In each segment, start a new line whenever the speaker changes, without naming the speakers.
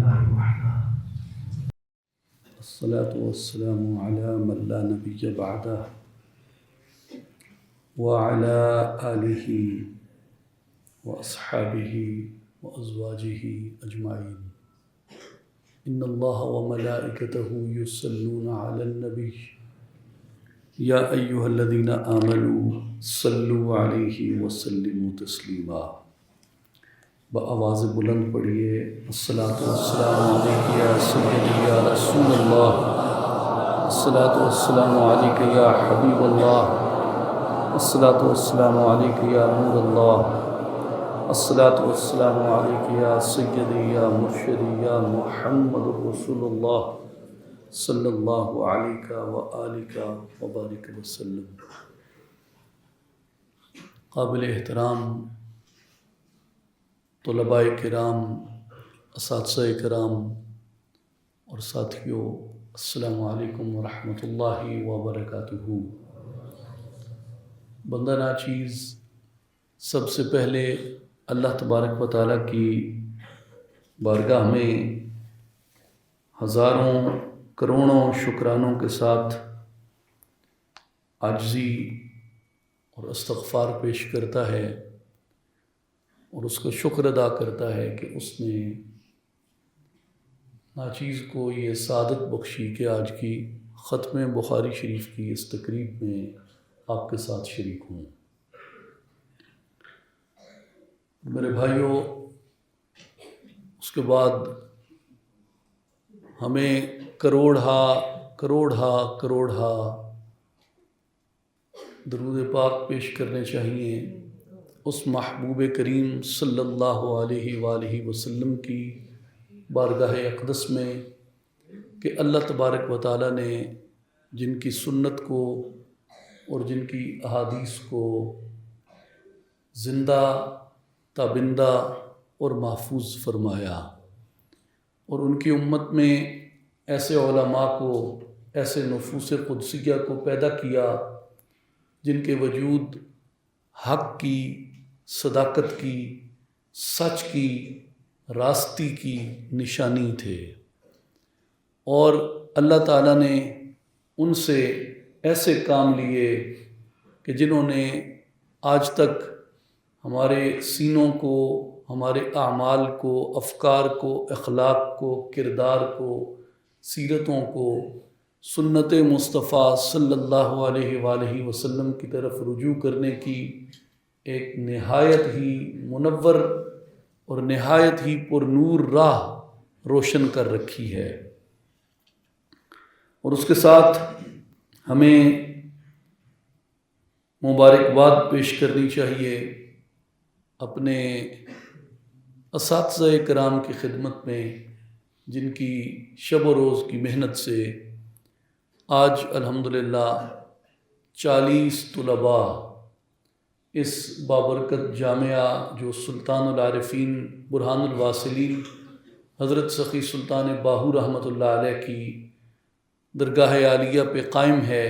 لله وحده
الصلاة والسلام على من لا نبي بعده وعلى آله وأصحابه وأزواجه أجمعين. إن الله وملائكته يصلون على النبي يا أيها الذين آمنوا صلوا عليه وسلموا تسليما. بآواز بلند پڑھیے الصلاۃ والسلام علیک یا سیدی یا رسول اللہ، الصلاۃ والسلام علیک یا حبیب اللہ، الصلاۃ والسلام علیک یا نور اللہ، الصلاۃ والسلام علیک یا سیدی یا مرشدی یا محمد رسول اللہ صلی اللہ علیہ وآلہ وبارک وسلم. قابل احترام طلباء کرام، اساتذہ کرام اور ساتھیوں، السلام علیکم ورحمۃ اللہ وبرکاتہ. بندہ ناچیز سب سے پہلے اللہ تبارک و تعالیٰ کی بارگاہ میں ہزاروں کروڑوں شکرانوں کے ساتھ عاجزی اور استغفار پیش کرتا ہے اور اس کا شکر ادا کرتا ہے کہ اس نے ناچیز کو یہ سعادت بخشی کہ آج کی ختم بخاری شریف کی اس تقریب میں آپ کے ساتھ شریک ہوں. میرے بھائیوں، اس کے بعد ہمیں کروڑہا درود پاک پیش کرنے چاہیے اس محبوب کریم صلی اللہ علیہ وآلہ وسلم کی بارگاہ اقدس میں کہ اللہ تبارک و تعالیٰ نے جن کی سنت کو اور جن کی احادیث کو زندہ تابندہ اور محفوظ فرمایا، اور ان کی امت میں ایسے علماء کو، ایسے نفوس قدسیہ کو پیدا کیا جن کے وجود حق کی، صداقت کی، سچ کی، راستی کی نشانی تھے. اور اللہ تعالیٰ نے ان سے ایسے کام لیے کہ جنہوں نے آج تک ہمارے سینوں کو، ہمارے اعمال کو، افکار کو، اخلاق کو، کردار کو، سیرتوں کو سنت مصطفیٰ صلی اللہ علیہ وآلہ وسلم کی طرف رجوع کرنے کی ایک نہایت ہی منور اور نہایت ہی پر نور راہ روشن کر رکھی ہے. اور اس کے ساتھ ہمیں مبارکباد پیش کرنی چاہیے اپنے اساتذہ کرام کی خدمت میں جن کی شب و روز کی محنت سے آج الحمدللہ 40 طلباء اس بابرکت جامعہ جو سلطان العارفین برہان الواصلین حضرت سخی سلطان باہو رحمۃ اللہ علیہ کی درگاہ عالیہ پہ قائم ہے،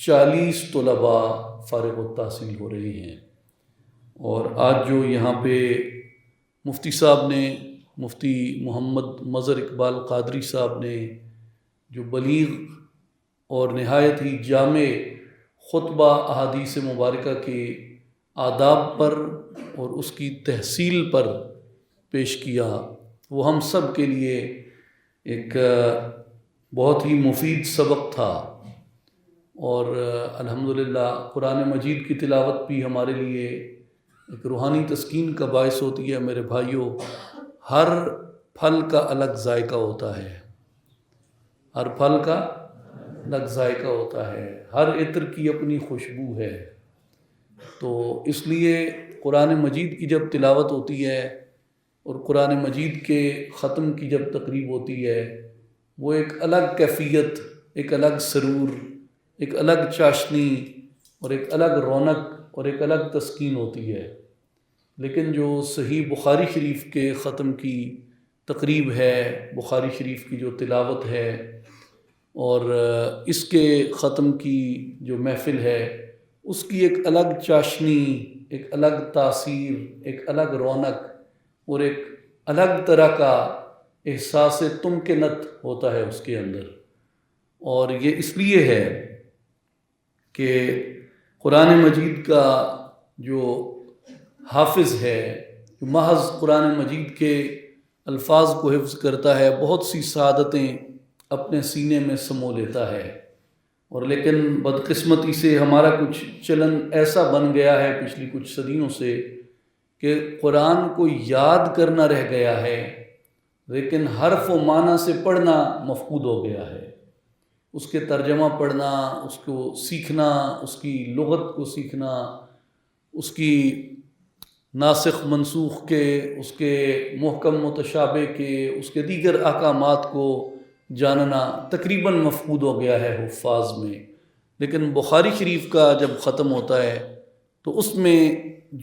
40 طلباء فارغ التحصیل ہو رہے ہیں. اور آج جو یہاں پہ مفتی صاحب نے، مفتی محمد مظہر اقبال قادری صاحب نے جو بلیغ اور نہایت ہی جامع خطبہ احادیث مبارکہ کے آداب پر اور اس کی تحصیل پر پیش کیا، وہ ہم سب کے لیے ایک بہت ہی مفید سبق تھا. اور الحمدللہ قرآن مجید کی تلاوت بھی ہمارے لیے ایک روحانی تسکین کا باعث ہوتی ہے. میرے بھائیوں، ہر پھل کا الگ ذائقہ ہوتا ہے، ہر پھل کا الگ ذائقہ ہوتا ہے، ہر عطر کی اپنی خوشبو ہے. تو اس لیے قرآن مجید کی جب تلاوت ہوتی ہے اور قرآن مجید کے ختم کی جب تقریب ہوتی ہے، وہ ایک الگ کیفیت، ایک الگ سرور، ایک الگ چاشنی اور ایک الگ رونق اور ایک الگ تسکین ہوتی ہے. لیکن جو صحیح بخاری شریف کے ختم کی تقریب ہے، بخاری شریف کی جو تلاوت ہے اور اس کے ختم کی جو محفل ہے، اس کی ایک الگ چاشنی، ایک الگ تاثیر، ایک الگ رونق اور ایک الگ طرح کا احساس تمکنت ہوتا ہے اس کے اندر، اور یہ اس لیے ہے کہ قرآن مجید کا جو حافظ ہے، جو محض قرآن مجید کے الفاظ کو حفظ کرتا ہے، بہت سی سعادتیں اپنے سینے میں سمو لیتا ہے، اور لیکن بدقسمتی سے ہمارا کچھ چلن ایسا بن گیا ہے پچھلی کچھ صدیوں سے کہ قرآن کو یاد کرنا رہ گیا ہے، لیکن حرف و معنی سے پڑھنا مفقود ہو گیا ہے۔ اس کے ترجمہ پڑھنا، اس کو سیکھنا، اس کی لغت کو سیکھنا، اس کی ناسخ منسوخ کے، اس کے محکم متشابہ کے، اس کے دیگر احکامات کو جاننا تقریباً مفقود ہو گیا ہے حفاظ میں۔ لیکن بخاری شریف کا جب ختم ہوتا ہے تو اس میں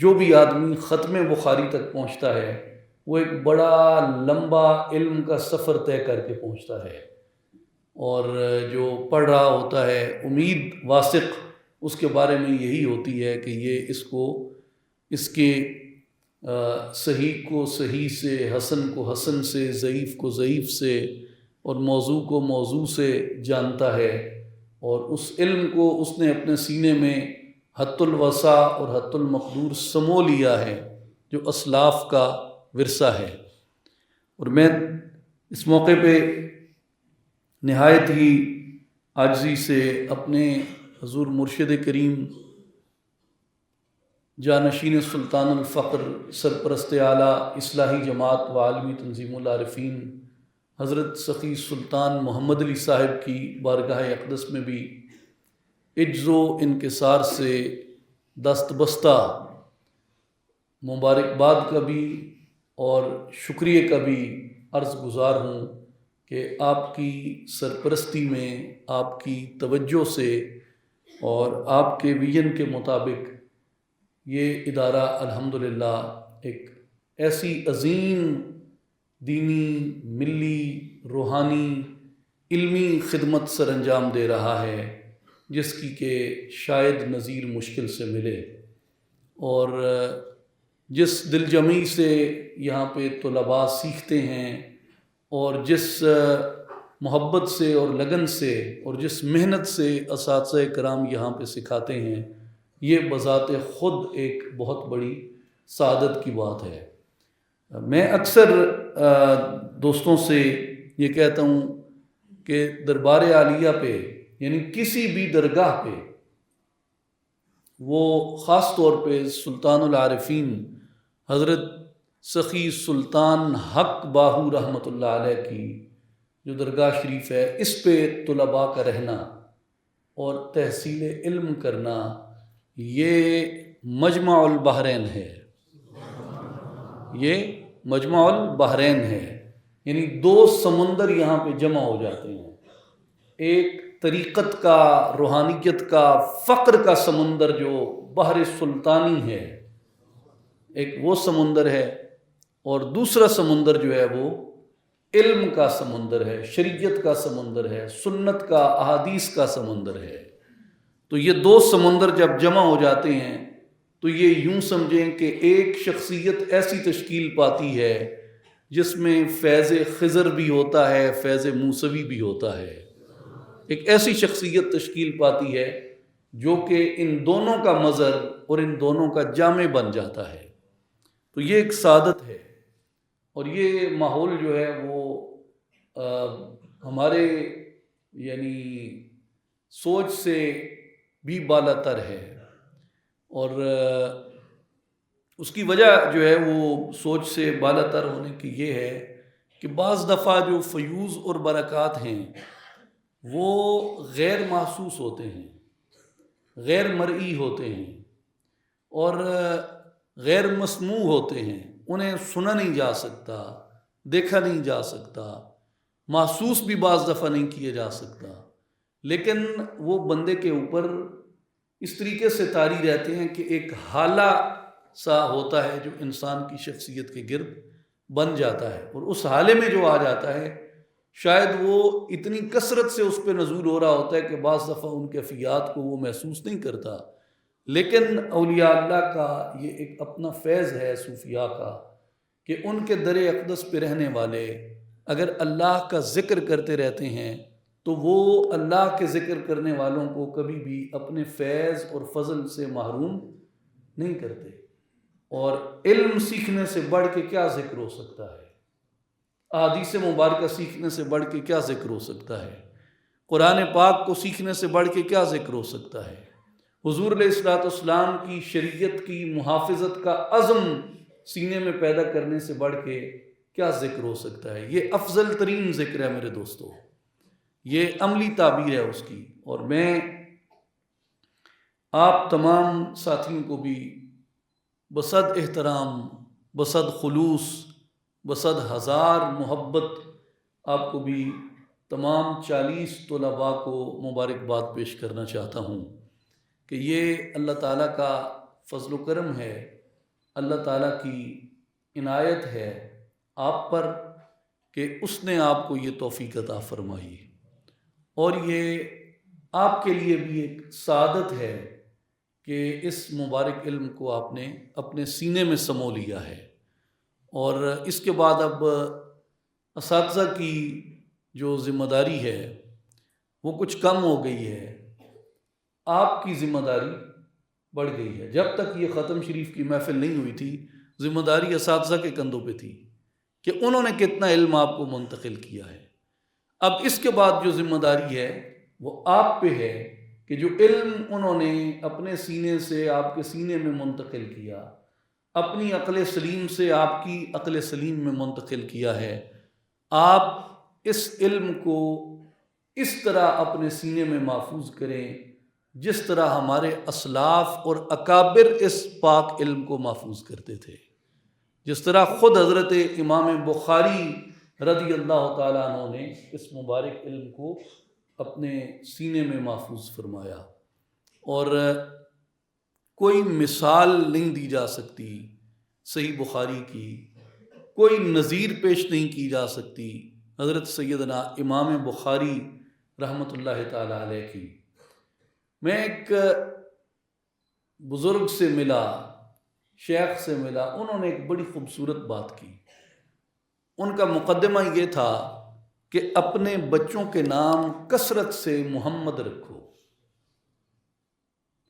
جو بھی آدمی ختم بخاری تک پہنچتا ہے وہ ایک بڑا لمبا علم کا سفر طے کر کے پہنچتا ہے، اور جو پڑھ رہا ہوتا ہے امید واثق اس کے بارے میں یہی ہوتی ہے کہ یہ اس کے صحیح کو صحیح سے، حسن کو حسن سے، ضعیف کو ضعیف سے، اور موضوع کو موضوع سے جانتا ہے، اور اس علم کو اس نے اپنے سینے میں حت الوسع اور حت المقدور سمو لیا ہے، جو اسلاف کا ورثہ ہے۔ اور میں اس موقع پہ نہایت ہی عاجزی سے اپنے حضور مرشد کریم جانشین سلطان الفقر، سرپرست اعلیٰ اصلاحی جماعت و عالمی تنظیم العارفین حضرت سخی سلطان محمد علی صاحب کی بارگاہ اقدس میں بھی عجز و انکسار سے دست بستہ مبارکباد کا بھی اور شکریہ کا بھی عرض گزار ہوں کہ آپ کی سرپرستی میں، آپ کی توجہ سے اور آپ کے ویژن کے مطابق یہ ادارہ الحمدللہ ایک ایسی عظیم دینی، ملی، روحانی، علمی خدمت سر انجام دے رہا ہے جس کی کہ شاید نظیر مشکل سے ملے، اور جس دل جمعی سے یہاں پہ طلباء سیکھتے ہیں، اور جس محبت سے اور لگن سے اور جس محنت سے اساتذہ کرام یہاں پہ سکھاتے ہیں، یہ بذات خود ایک بہت بڑی سعادت کی بات ہے۔ میں اکثر دوستوں سے یہ کہتا ہوں کہ دربار عالیہ پہ، یعنی کسی بھی درگاہ پہ، وہ خاص طور پہ سلطان العارفین حضرت سخی سلطان حق باہو رحمۃ اللہ علیہ کی جو درگاہ شریف ہے، اس پہ طلباء کا رہنا اور تحصیل علم کرنا، یہ مجمع البحرین ہے، یہ مجمع البحرین ہے، یعنی دو سمندر یہاں پہ جمع ہو جاتے ہیں، ایک طریقت کا، روحانیت کا، فقر کا سمندر جو بحر سلطانی ہے، ایک وہ سمندر ہے، اور دوسرا سمندر جو ہے وہ علم کا سمندر ہے، شریعت کا سمندر ہے، سنت کا، احادیث کا سمندر ہے۔ تو یہ دو سمندر جب جمع ہو جاتے ہیں تو یہ یوں سمجھیں کہ ایک شخصیت ایسی تشکیل پاتی ہے جس میں فیض خضر بھی ہوتا ہے، فیض موسوی بھی ہوتا ہے، ایک ایسی شخصیت تشکیل پاتی ہے جو کہ ان دونوں کا مظہر اور ان دونوں کا جامع بن جاتا ہے۔ تو یہ ایک سعادت ہے، اور یہ ماحول جو ہے وہ ہمارے یعنی سوچ سے بھی بالا تر ہے، اور اس کی وجہ جو ہے وہ سوچ سے بالا تر ہونے کی یہ ہے کہ بعض دفعہ جو فیوض اور برکات ہیں وہ غیر محسوس ہوتے ہیں، غیر مرئی ہوتے ہیں، اور غیر مسموع ہوتے ہیں، انہیں سنا نہیں جا سکتا، دیکھا نہیں جا سکتا، محسوس بھی بعض دفعہ نہیں کیا جا سکتا، لیکن وہ بندے کے اوپر اس طریقے سے طاری رہتے ہیں کہ ایک حالہ سا ہوتا ہے جو انسان کی شخصیت کے گرد بن جاتا ہے، اور اس حالے میں جو آ جاتا ہے شاید وہ اتنی کثرت سے اس پہ نزول ہو رہا ہوتا ہے کہ بعض دفعہ ان کیفیات کو وہ محسوس نہیں کرتا، لیکن اولیاء اللہ کا یہ ایک اپنا فیض ہے صوفیاء کا کہ ان کے در اقدس پہ رہنے والے اگر اللہ کا ذکر کرتے رہتے ہیں تو وہ اللہ کے ذکر کرنے والوں کو کبھی بھی اپنے فیض اور فضل سے محروم نہیں کرتے۔ اور علم سیکھنے سے بڑھ کے کیا ذکر ہو سکتا ہے؟ احادیث مبارکہ سیکھنے سے بڑھ کے کیا ذکر ہو سکتا ہے؟ قرآن پاک کو سیکھنے سے بڑھ کے کیا ذکر ہو سکتا ہے؟ حضور علیہ الصلوۃ والسلام کی شریعت کی محافظت کا عزم سینے میں پیدا کرنے سے بڑھ کے کیا ذکر ہو سکتا ہے؟ یہ افضل ترین ذکر ہے میرے دوستو، یہ عملی تعبیر ہے اس کی۔ اور میں آپ تمام ساتھیوں کو بھی بصد احترام، بصد خلوص، بصد ہزار محبت آپ کو بھی تمام 40 طلباء کو مبارکباد پیش کرنا چاہتا ہوں کہ یہ اللہ تعالیٰ کا فضل و کرم ہے، اللہ تعالیٰ کی عنایت ہے آپ پر کہ اس نے آپ کو یہ توفیق عطا فرمائی، اور یہ آپ کے لیے بھی ایک سعادت ہے کہ اس مبارک علم کو آپ نے اپنے سینے میں سمو لیا ہے۔ اور اس کے بعد اب اساتذہ کی جو ذمہ داری ہے وہ کچھ کم ہو گئی ہے، آپ کی ذمہ داری بڑھ گئی ہے۔ جب تک یہ ختم شریف کی محفل نہیں ہوئی تھی، ذمہ داری اساتذہ کے کندھوں پہ تھی کہ انہوں نے کتنا علم آپ کو منتقل کیا ہے۔ اب اس کے بعد جو ذمہ داری ہے وہ آپ پہ ہے کہ جو علم انہوں نے اپنے سینے سے آپ کے سینے میں منتقل کیا، اپنی عقل سلیم سے آپ کی عقل سلیم میں منتقل کیا ہے، آپ اس علم کو اس طرح اپنے سینے میں محفوظ کریں جس طرح ہمارے اسلاف اور اکابر اس پاک علم کو محفوظ کرتے تھے، جس طرح خود حضرت امام بخاری رضی اللہ تعالیٰ عنہ نے اس مبارک علم کو اپنے سینے میں محفوظ فرمایا۔ اور کوئی مثال نہیں دی جا سکتی صحیح بخاری کی، کوئی نظیر پیش نہیں کی جا سکتی حضرت سیدنا امام بخاری رحمۃ اللہ تعالیٰ علیہ کی۔ میں ایک بزرگ سے ملا، شیخ سے ملا، انہوں نے ایک بڑی خوبصورت بات کی۔ ان کا مقدمہ یہ تھا کہ اپنے بچوں کے نام کثرت سے محمد رکھو،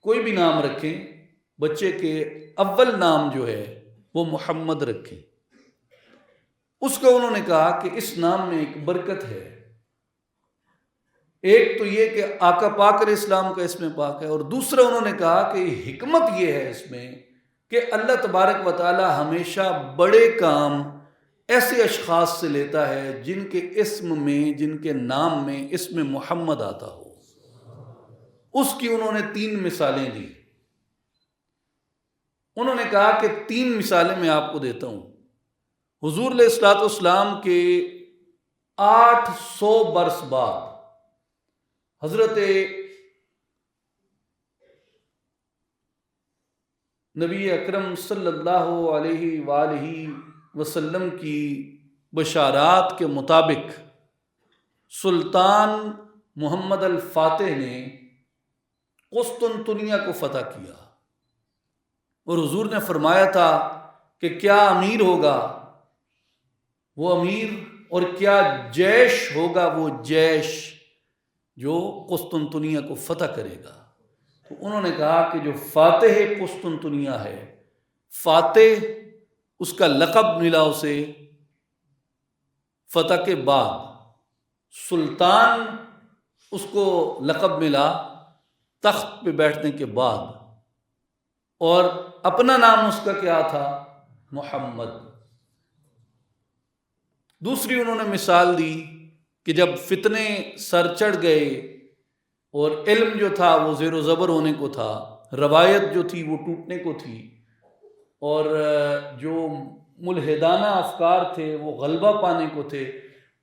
کوئی بھی نام رکھیں، بچے کے اول نام جو ہے وہ محمد رکھیں۔ اس کو انہوں نے کہا کہ اس نام میں ایک برکت ہے، ایک تو یہ کہ آقا پاک علیہ السلام کا اسم پاک ہے، اور دوسرا انہوں نے کہا کہ حکمت یہ ہے اس میں کہ اللہ تبارک و تعالی ہمیشہ بڑے کام ایسے اشخاص سے لیتا ہے جن کے اسم میں، جن کے نام میں اسم محمد آتا ہو۔ اس کی انہوں نے 3 مثالیں دی۔ انہوں نے کہا کہ 3 مثالیں میں آپ کو دیتا ہوں۔ حضور علیہ الصلوۃ والسلام کے 800 برس بعد حضرت نبی اکرم صلی اللہ علیہ وآلہ وسلم کی بشارات کے مطابق سلطان محمد الفاتح نے قسطنطنیہ کو فتح کیا، اور حضور نے فرمایا تھا کہ کیا امیر ہوگا وہ امیر، اور کیا جیش ہوگا وہ جیش جو قسطنطنیہ کو فتح کرے گا۔ تو انہوں نے کہا کہ جو فاتح قسطنطنیہ ہے، فاتح اس کا لقب ملا اسے فتح کے بعد، سلطان اس کو لقب ملا تخت پہ بیٹھنے کے بعد، اور اپنا نام اس کا کیا تھا؟ محمد۔ دوسری انہوں نے مثال دی کہ جب فتنے سر چڑھ گئے اور علم جو تھا وہ زیر و زبر ہونے کو تھا، روایت جو تھی وہ ٹوٹنے کو تھی، اور جو ملحدانہ افکار تھے وہ غلبہ پانے کو تھے،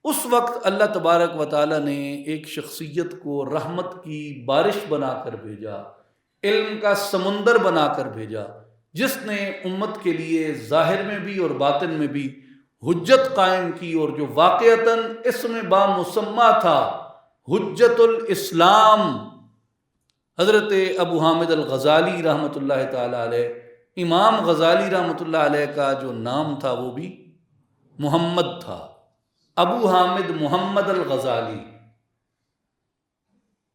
اس وقت اللہ تبارک و تعالیٰ نے ایک شخصیت کو رحمت کی بارش بنا کر بھیجا، علم کا سمندر بنا کر بھیجا، جس نے امت کے لیے ظاہر میں بھی اور باطن میں بھی حجت قائم کی، اور جو واقعتاً اسم با مسمہ تھا حجت الاسلام۔ حضرت ابو حامد الغزالی رحمۃ اللہ تعالیٰ علیہ، امام غزالی رحمۃ اللہ علیہ کا جو نام تھا وہ بھی محمد تھا۔ ابو حامد محمد الغزالی۔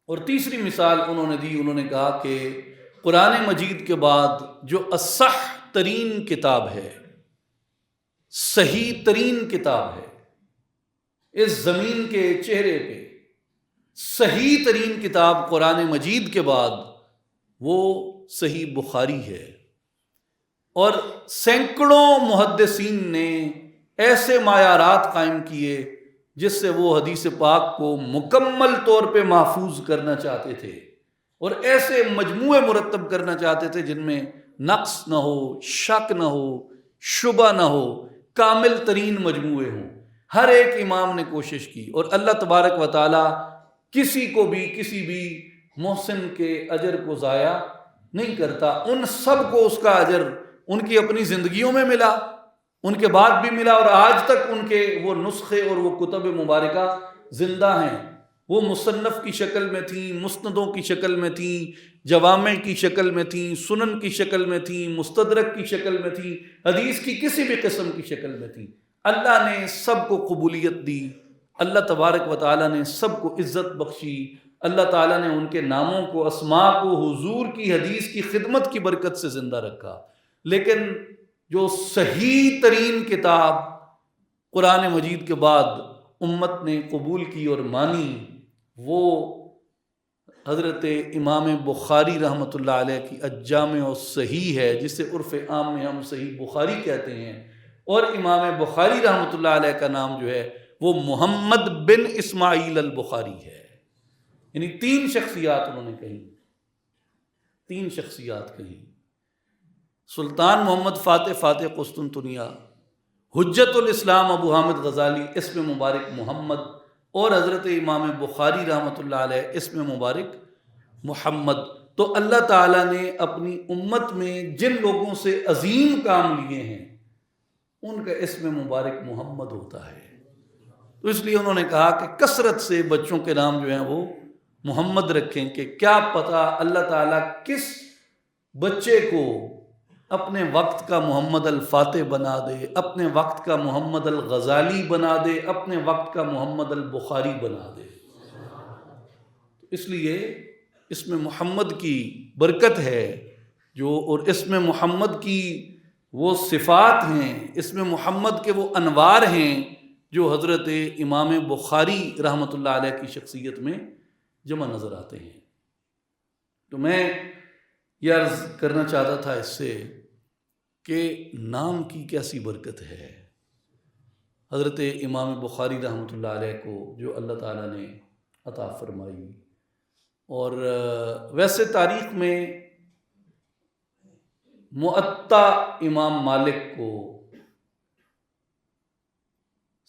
اور تیسری مثال انہوں نے دی، انہوں نے کہا کہ قرآن مجید کے بعد جو اصح ترین کتاب ہے، صحیح ترین کتاب ہے اس زمین کے چہرے پہ، صحیح ترین کتاب قرآن مجید کے بعد وہ صحیح بخاری ہے۔ اور سینکڑوں محدثین نے ایسے معیارات قائم کیے جس سے وہ حدیث پاک کو مکمل طور پہ محفوظ کرنا چاہتے تھے، اور ایسے مجموعے مرتب کرنا چاہتے تھے جن میں نقص نہ ہو، شک نہ ہو، شبہ نہ ہو، کامل ترین مجموعے ہوں۔ ہر ایک امام نے کوشش کی، اور اللہ تبارک و تعالی کسی کو بھی، کسی بھی محسن کے اجر کو ضائع نہیں کرتا۔ ان سب کو اس کا اجر ان کی اپنی زندگیوں میں ملا، ان کے بعد بھی ملا، اور آج تک ان کے وہ نسخے اور وہ کتب مبارکہ زندہ ہیں۔ وہ مصنف کی شکل میں تھیں، مسندوں کی شکل میں تھیں، جوامع کی شکل میں تھیں، سنن کی شکل میں تھیں، مستدرک کی شکل میں تھیں، حدیث کی کسی بھی قسم کی شکل میں تھیں۔ اللہ نے سب کو قبولیت دی، اللہ تبارک و تعالیٰ نے سب کو عزت بخشی، اللہ تعالیٰ نے ان کے ناموں کو، اسماء کو حضور کی حدیث کی خدمت کی برکت سے زندہ رکھا۔ لیکن جو صحیح ترین کتاب قرآن مجید کے بعد امت نے قبول کی اور مانی، وہ حضرت امام بخاری رحمۃ اللہ علیہ کی الجامع الصحیح ہے، جسے عرف عام میں ہم صحیح بخاری کہتے ہیں۔ اور امام بخاری رحمۃ اللہ علیہ کا نام جو ہے وہ محمد بن اسماعیل البخاری ہے۔ یعنی 3 شخصیات انہوں نے کہیں، 3 شخصیات کہیں: سلطان محمد فاتح قسطنطنیہ، حجت الاسلام ابو حامد غزالی اسم مبارک محمد، اور حضرت امام بخاری رحمۃ اللہ علیہ اسم مبارک محمد۔ تو اللہ تعالیٰ نے اپنی امت میں جن لوگوں سے عظیم کام لیے ہیں ان کا اسم مبارک محمد ہوتا ہے۔ تو اس لیے انہوں نے کہا کہ کثرت سے بچوں کے نام جو ہیں وہ محمد رکھیں، کہ کیا پتہ اللہ تعالیٰ کس بچے کو اپنے وقت کا محمد الفاتح بنا دے، اپنے وقت کا محمد الغزالی بنا دے، اپنے وقت کا محمد البخاری بنا دے۔ اس لیے اسم محمد کی برکت ہے جو، اور اسم محمد کی وہ صفات ہیں، اسم محمد کے وہ انوار ہیں جو حضرت امام بخاری رحمۃ اللہ علیہ کی شخصیت میں جمع نظر آتے ہیں۔ تو میں یہ عرض کرنا چاہتا تھا اس سے کہ نام کی کیسی برکت ہے۔ حضرت امام بخاری رحمۃ اللہ علیہ کو جو اللہ تعالیٰ نے عطا فرمائی، اور ویسے تاریخ میں معطا امام مالک کو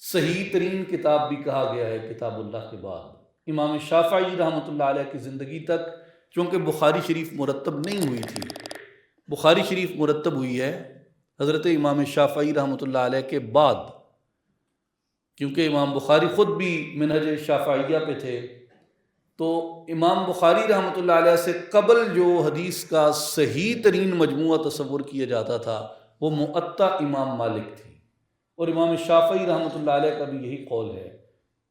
صحیح ترین کتاب بھی کہا گیا ہے کتاب اللہ کے بعد۔ امام شافعی رحمۃ اللہ علیہ کی زندگی تک چونکہ بخاری شریف مرتب نہیں ہوئی تھی، بخاری شریف مرتب ہوئی ہے حضرت امام شافعی رحمۃ اللہ علیہ کے بعد، کیونکہ امام بخاری خود بھی منہج شافعیہ پہ تھے۔ تو امام بخاری رحمۃ اللہ علیہ سے قبل جو حدیث کا صحیح ترین مجموعہ تصور کیا جاتا تھا وہ معطا امام مالک تھی، اور امام شافعی رحمۃ اللہ علیہ کا بھی یہی قول ہے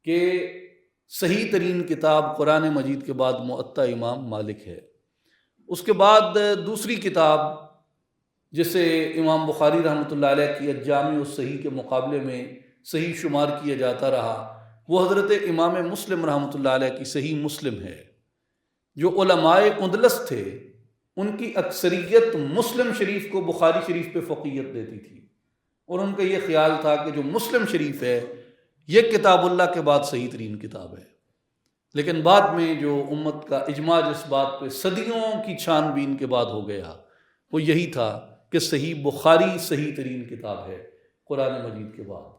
کہ صحیح ترین کتاب قرآن مجید کے بعد معطا امام مالک ہے۔ اس کے بعد دوسری کتاب جسے امام بخاری رحمۃ اللہ علیہ کی الجامع الصحیح کے مقابلے میں صحیح شمار کیا جاتا رہا، وہ حضرت امام مسلم رحمۃ اللہ علیہ کی صحیح مسلم ہے۔ جو علماء اندلس تھے ان کی اکثریت مسلم شریف کو بخاری شریف پہ فوقیت دیتی تھی، اور ان کا یہ خیال تھا کہ جو مسلم شریف ہے یہ کتاب اللہ کے بعد صحیح ترین کتاب ہے۔ لیکن بعد میں جو امت کا اجماع جس بات پہ صدیوں کی چھان بین کے بعد ہو گیا وہ یہی تھا کہ صحیح بخاری صحیح ترین کتاب ہے قرآن مجید کے بعد۔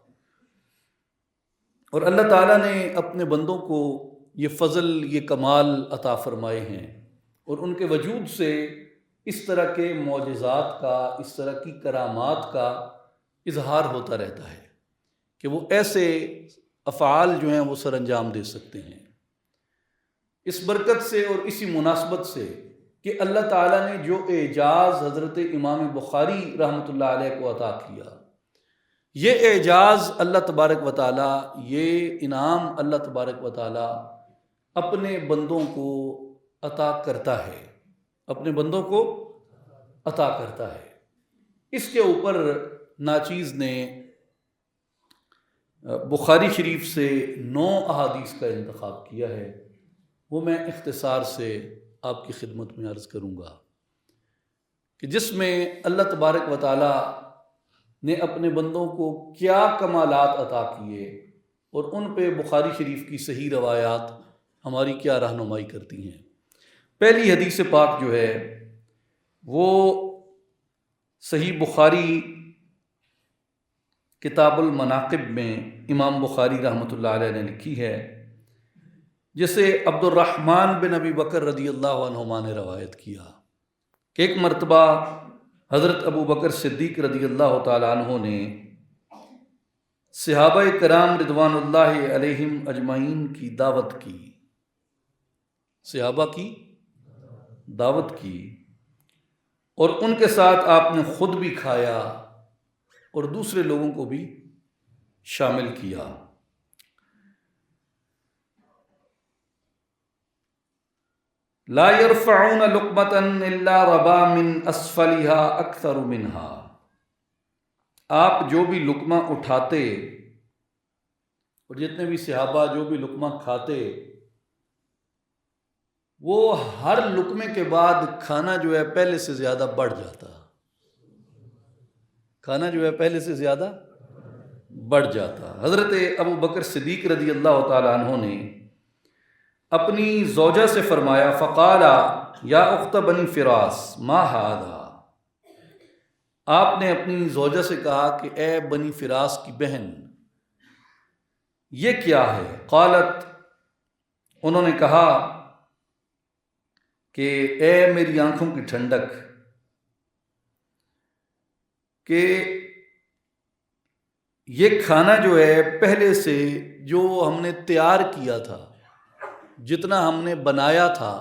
اور اللہ تعالیٰ نے اپنے بندوں کو یہ فضل، یہ کمال عطا فرمائے ہیں، اور ان کے وجود سے اس طرح کے معجزات کا، اس طرح کی کرامات کا اظہار ہوتا رہتا ہے کہ وہ ایسے افعال جو ہیں وہ سر انجام دے سکتے ہیں۔ اس برکت سے اور اسی مناسبت سے کہ اللہ تعالیٰ نے جو اعجاز حضرت امام بخاری رحمۃ اللہ علیہ کو عطا کیا، یہ اعجاز اللہ تبارک و تعالیٰ، یہ انعام اللہ تبارک و تعالیٰ اپنے بندوں کو عطا کرتا ہے، اپنے بندوں کو عطا کرتا ہے۔ اس کے اوپر ناچیز نے بخاری شریف سے 9 احادیث کا انتخاب کیا ہے، وہ میں اختصار سے آپ کی خدمت میں عرض کروں گا کہ جس میں اللہ تبارک و تعالیٰ نے اپنے بندوں کو کیا کمالات عطا کیے اور ان پہ بخاری شریف کی صحیح روایات ہماری کیا رہنمائی کرتی ہیں۔ پہلی حدیث پاک جو ہے وہ صحیح بخاری کتاب المناقب میں امام بخاری رحمۃ اللہ علیہ نے لکھی ہے، جسے عبد الرحمن بن ابی بکر رضی اللہ عنہما نے روایت کیا کہ ایک مرتبہ حضرت ابو بکر صدیق رضی اللہ تعالیٰ عنہ نے صحابہ کرام رضوان اللہ علیہم اجمعین کی دعوت کی، صحابہ کی دعوت کی، اور ان کے ساتھ آپ نے خود بھی کھایا اور دوسرے لوگوں کو بھی شامل کیا۔ لا يرفعون لقمة الا ربا من اسفلها اکثر منها، آپ جو بھی لقمہ اٹھاتے اور جتنے بھی صحابہ جو بھی لقمہ کھاتے، وہ ہر لقمے کے بعد کھانا جو ہے پہلے سے زیادہ بڑھ جاتا، کھانا جو ہے پہلے سے زیادہ بڑھ جاتا۔ حضرت ابو بکر صدیق رضی اللہ تعالیٰ عنہ نے اپنی زوجہ سے فرمایا، فقال یا اخت بنی فراس ما ھذا، آپ نے اپنی زوجہ سے کہا کہ اے بنی فراس کی بہن یہ کیا ہے؟ قالت، انہوں نے کہا کہ اے میری آنکھوں کی ٹھنڈک، کہ یہ کھانا جو ہے پہلے سے جو ہم نے تیار کیا تھا، جتنا ہم نے بنایا تھا،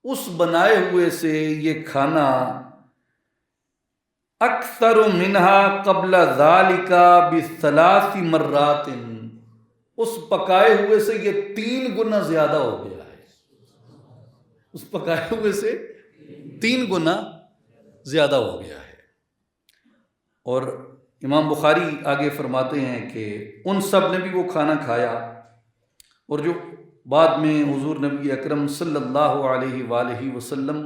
اس بنائے ہوئے سے یہ کھانا اکثر منہا قبل ذالک بثلاث مرات، اس پکائے ہوئے سے یہ 3 گنا زیادہ ہو گیا ہے، اس پکائے ہوئے سے 3 گنا زیادہ ہو گیا ہے۔ اور امام بخاری آگے فرماتے ہیں کہ ان سب نے بھی وہ کھانا کھایا، اور جو بعد میں حضور نبی اکرم صلی اللہ علیہ وآلہ وسلم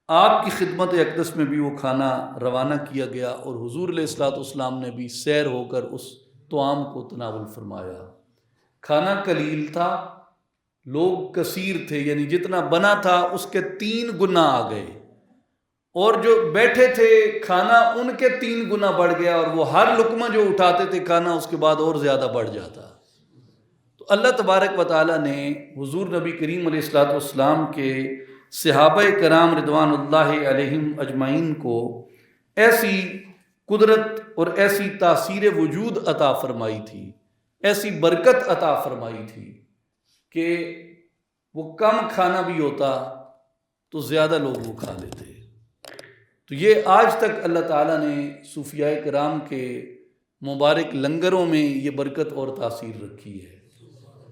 آپ کی خدمت اقدس میں بھی وہ کھانا روانہ کیا گیا، اور حضور علیہ الصلوۃ والسلام نے بھی سیر ہو کر اس طعام کو تناول فرمایا۔ کھانا قلیل تھا، لوگ کثیر تھے، یعنی جتنا بنا تھا اس کے 3 گنا آ گئے، اور جو بیٹھے تھے کھانا ان کے 3 گنا بڑھ گیا، اور وہ ہر لقمہ جو اٹھاتے تھے کھانا اس کے بعد اور زیادہ بڑھ جاتا۔ تو اللہ تبارک و تعالیٰ نے حضور نبی کریم علیہ الصلوۃ والسلام کے صحابہ کرام رضوان اللہ علیہم اجمعین کو ایسی قدرت اور ایسی تاثیر وجود عطا فرمائی تھی، ایسی برکت عطا فرمائی تھی کہ وہ کم کھانا بھی ہوتا تو زیادہ لوگ وہ کھا لیتے۔ تو یہ آج تک اللہ تعالیٰ نے صوفیاء کرام کے مبارک لنگروں میں یہ برکت اور تاثیر رکھی ہے۔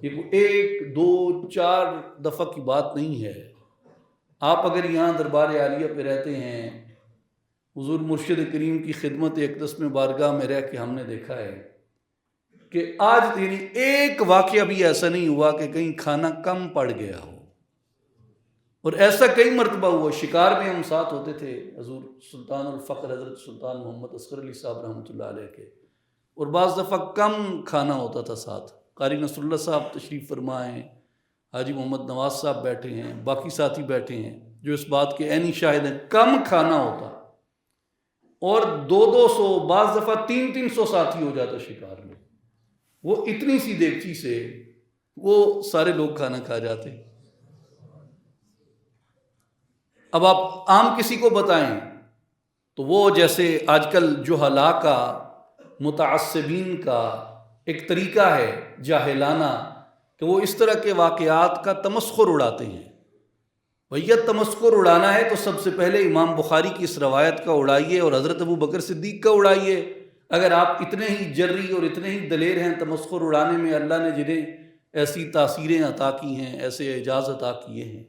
یہ کوئی 1 2 4 دفعہ کی بات نہیں ہے۔ آپ اگر یہاں دربار عالیہ پہ رہتے ہیں، حضور مرشد کریم کی خدمت اقدس میں بارگاہ میں رہ کے ہم نے دیکھا ہے کہ آج یعنی ایک واقعہ بھی ایسا نہیں ہوا کہ کہیں کھانا کم پڑ گیا ہو، اور ایسا کئی مرتبہ ہوا۔ شکار میں ہم ساتھ ہوتے تھے حضور سلطان الفقر حضرت سلطان محمد اصغر علی صاحب رحمۃ اللہ علیہ کے، اور بعض دفعہ کم کھانا ہوتا تھا ساتھ۔ قاری نصر اللہ صاحب تشریف فرما ہیں، حاجی محمد نواز صاحب بیٹھے ہیں، باقی ساتھی بیٹھے ہیں جو اس بات کے عینی شاہد ہیں۔ کم کھانا ہوتا اور 200 بعض دفعہ 300 ساتھی ہو جاتا شکار میں، وہ اتنی سی دیگچی سے وہ سارے لوگ کھانا کھا جاتے۔ اب آپ عام کسی کو بتائیں تو وہ جیسے آج کل جہلاء کا، متعصبین کا ایک طریقہ ہے جاہلانہ کہ وہ اس طرح کے واقعات کا تمسخر اڑاتے ہیں۔ بھیا تمسخر اڑانا ہے تو سب سے پہلے امام بخاری کی اس روایت کا اڑائیے اور حضرت ابو بکر صدیق کا اڑائیے، اگر آپ اتنے ہی جری اور اتنے ہی دلیر ہیں تمسخر اڑانے میں، اللہ نے جنہیں ایسی تاثیریں عطا کی ہیں، ایسے اعجاز عطا کیے ہیں،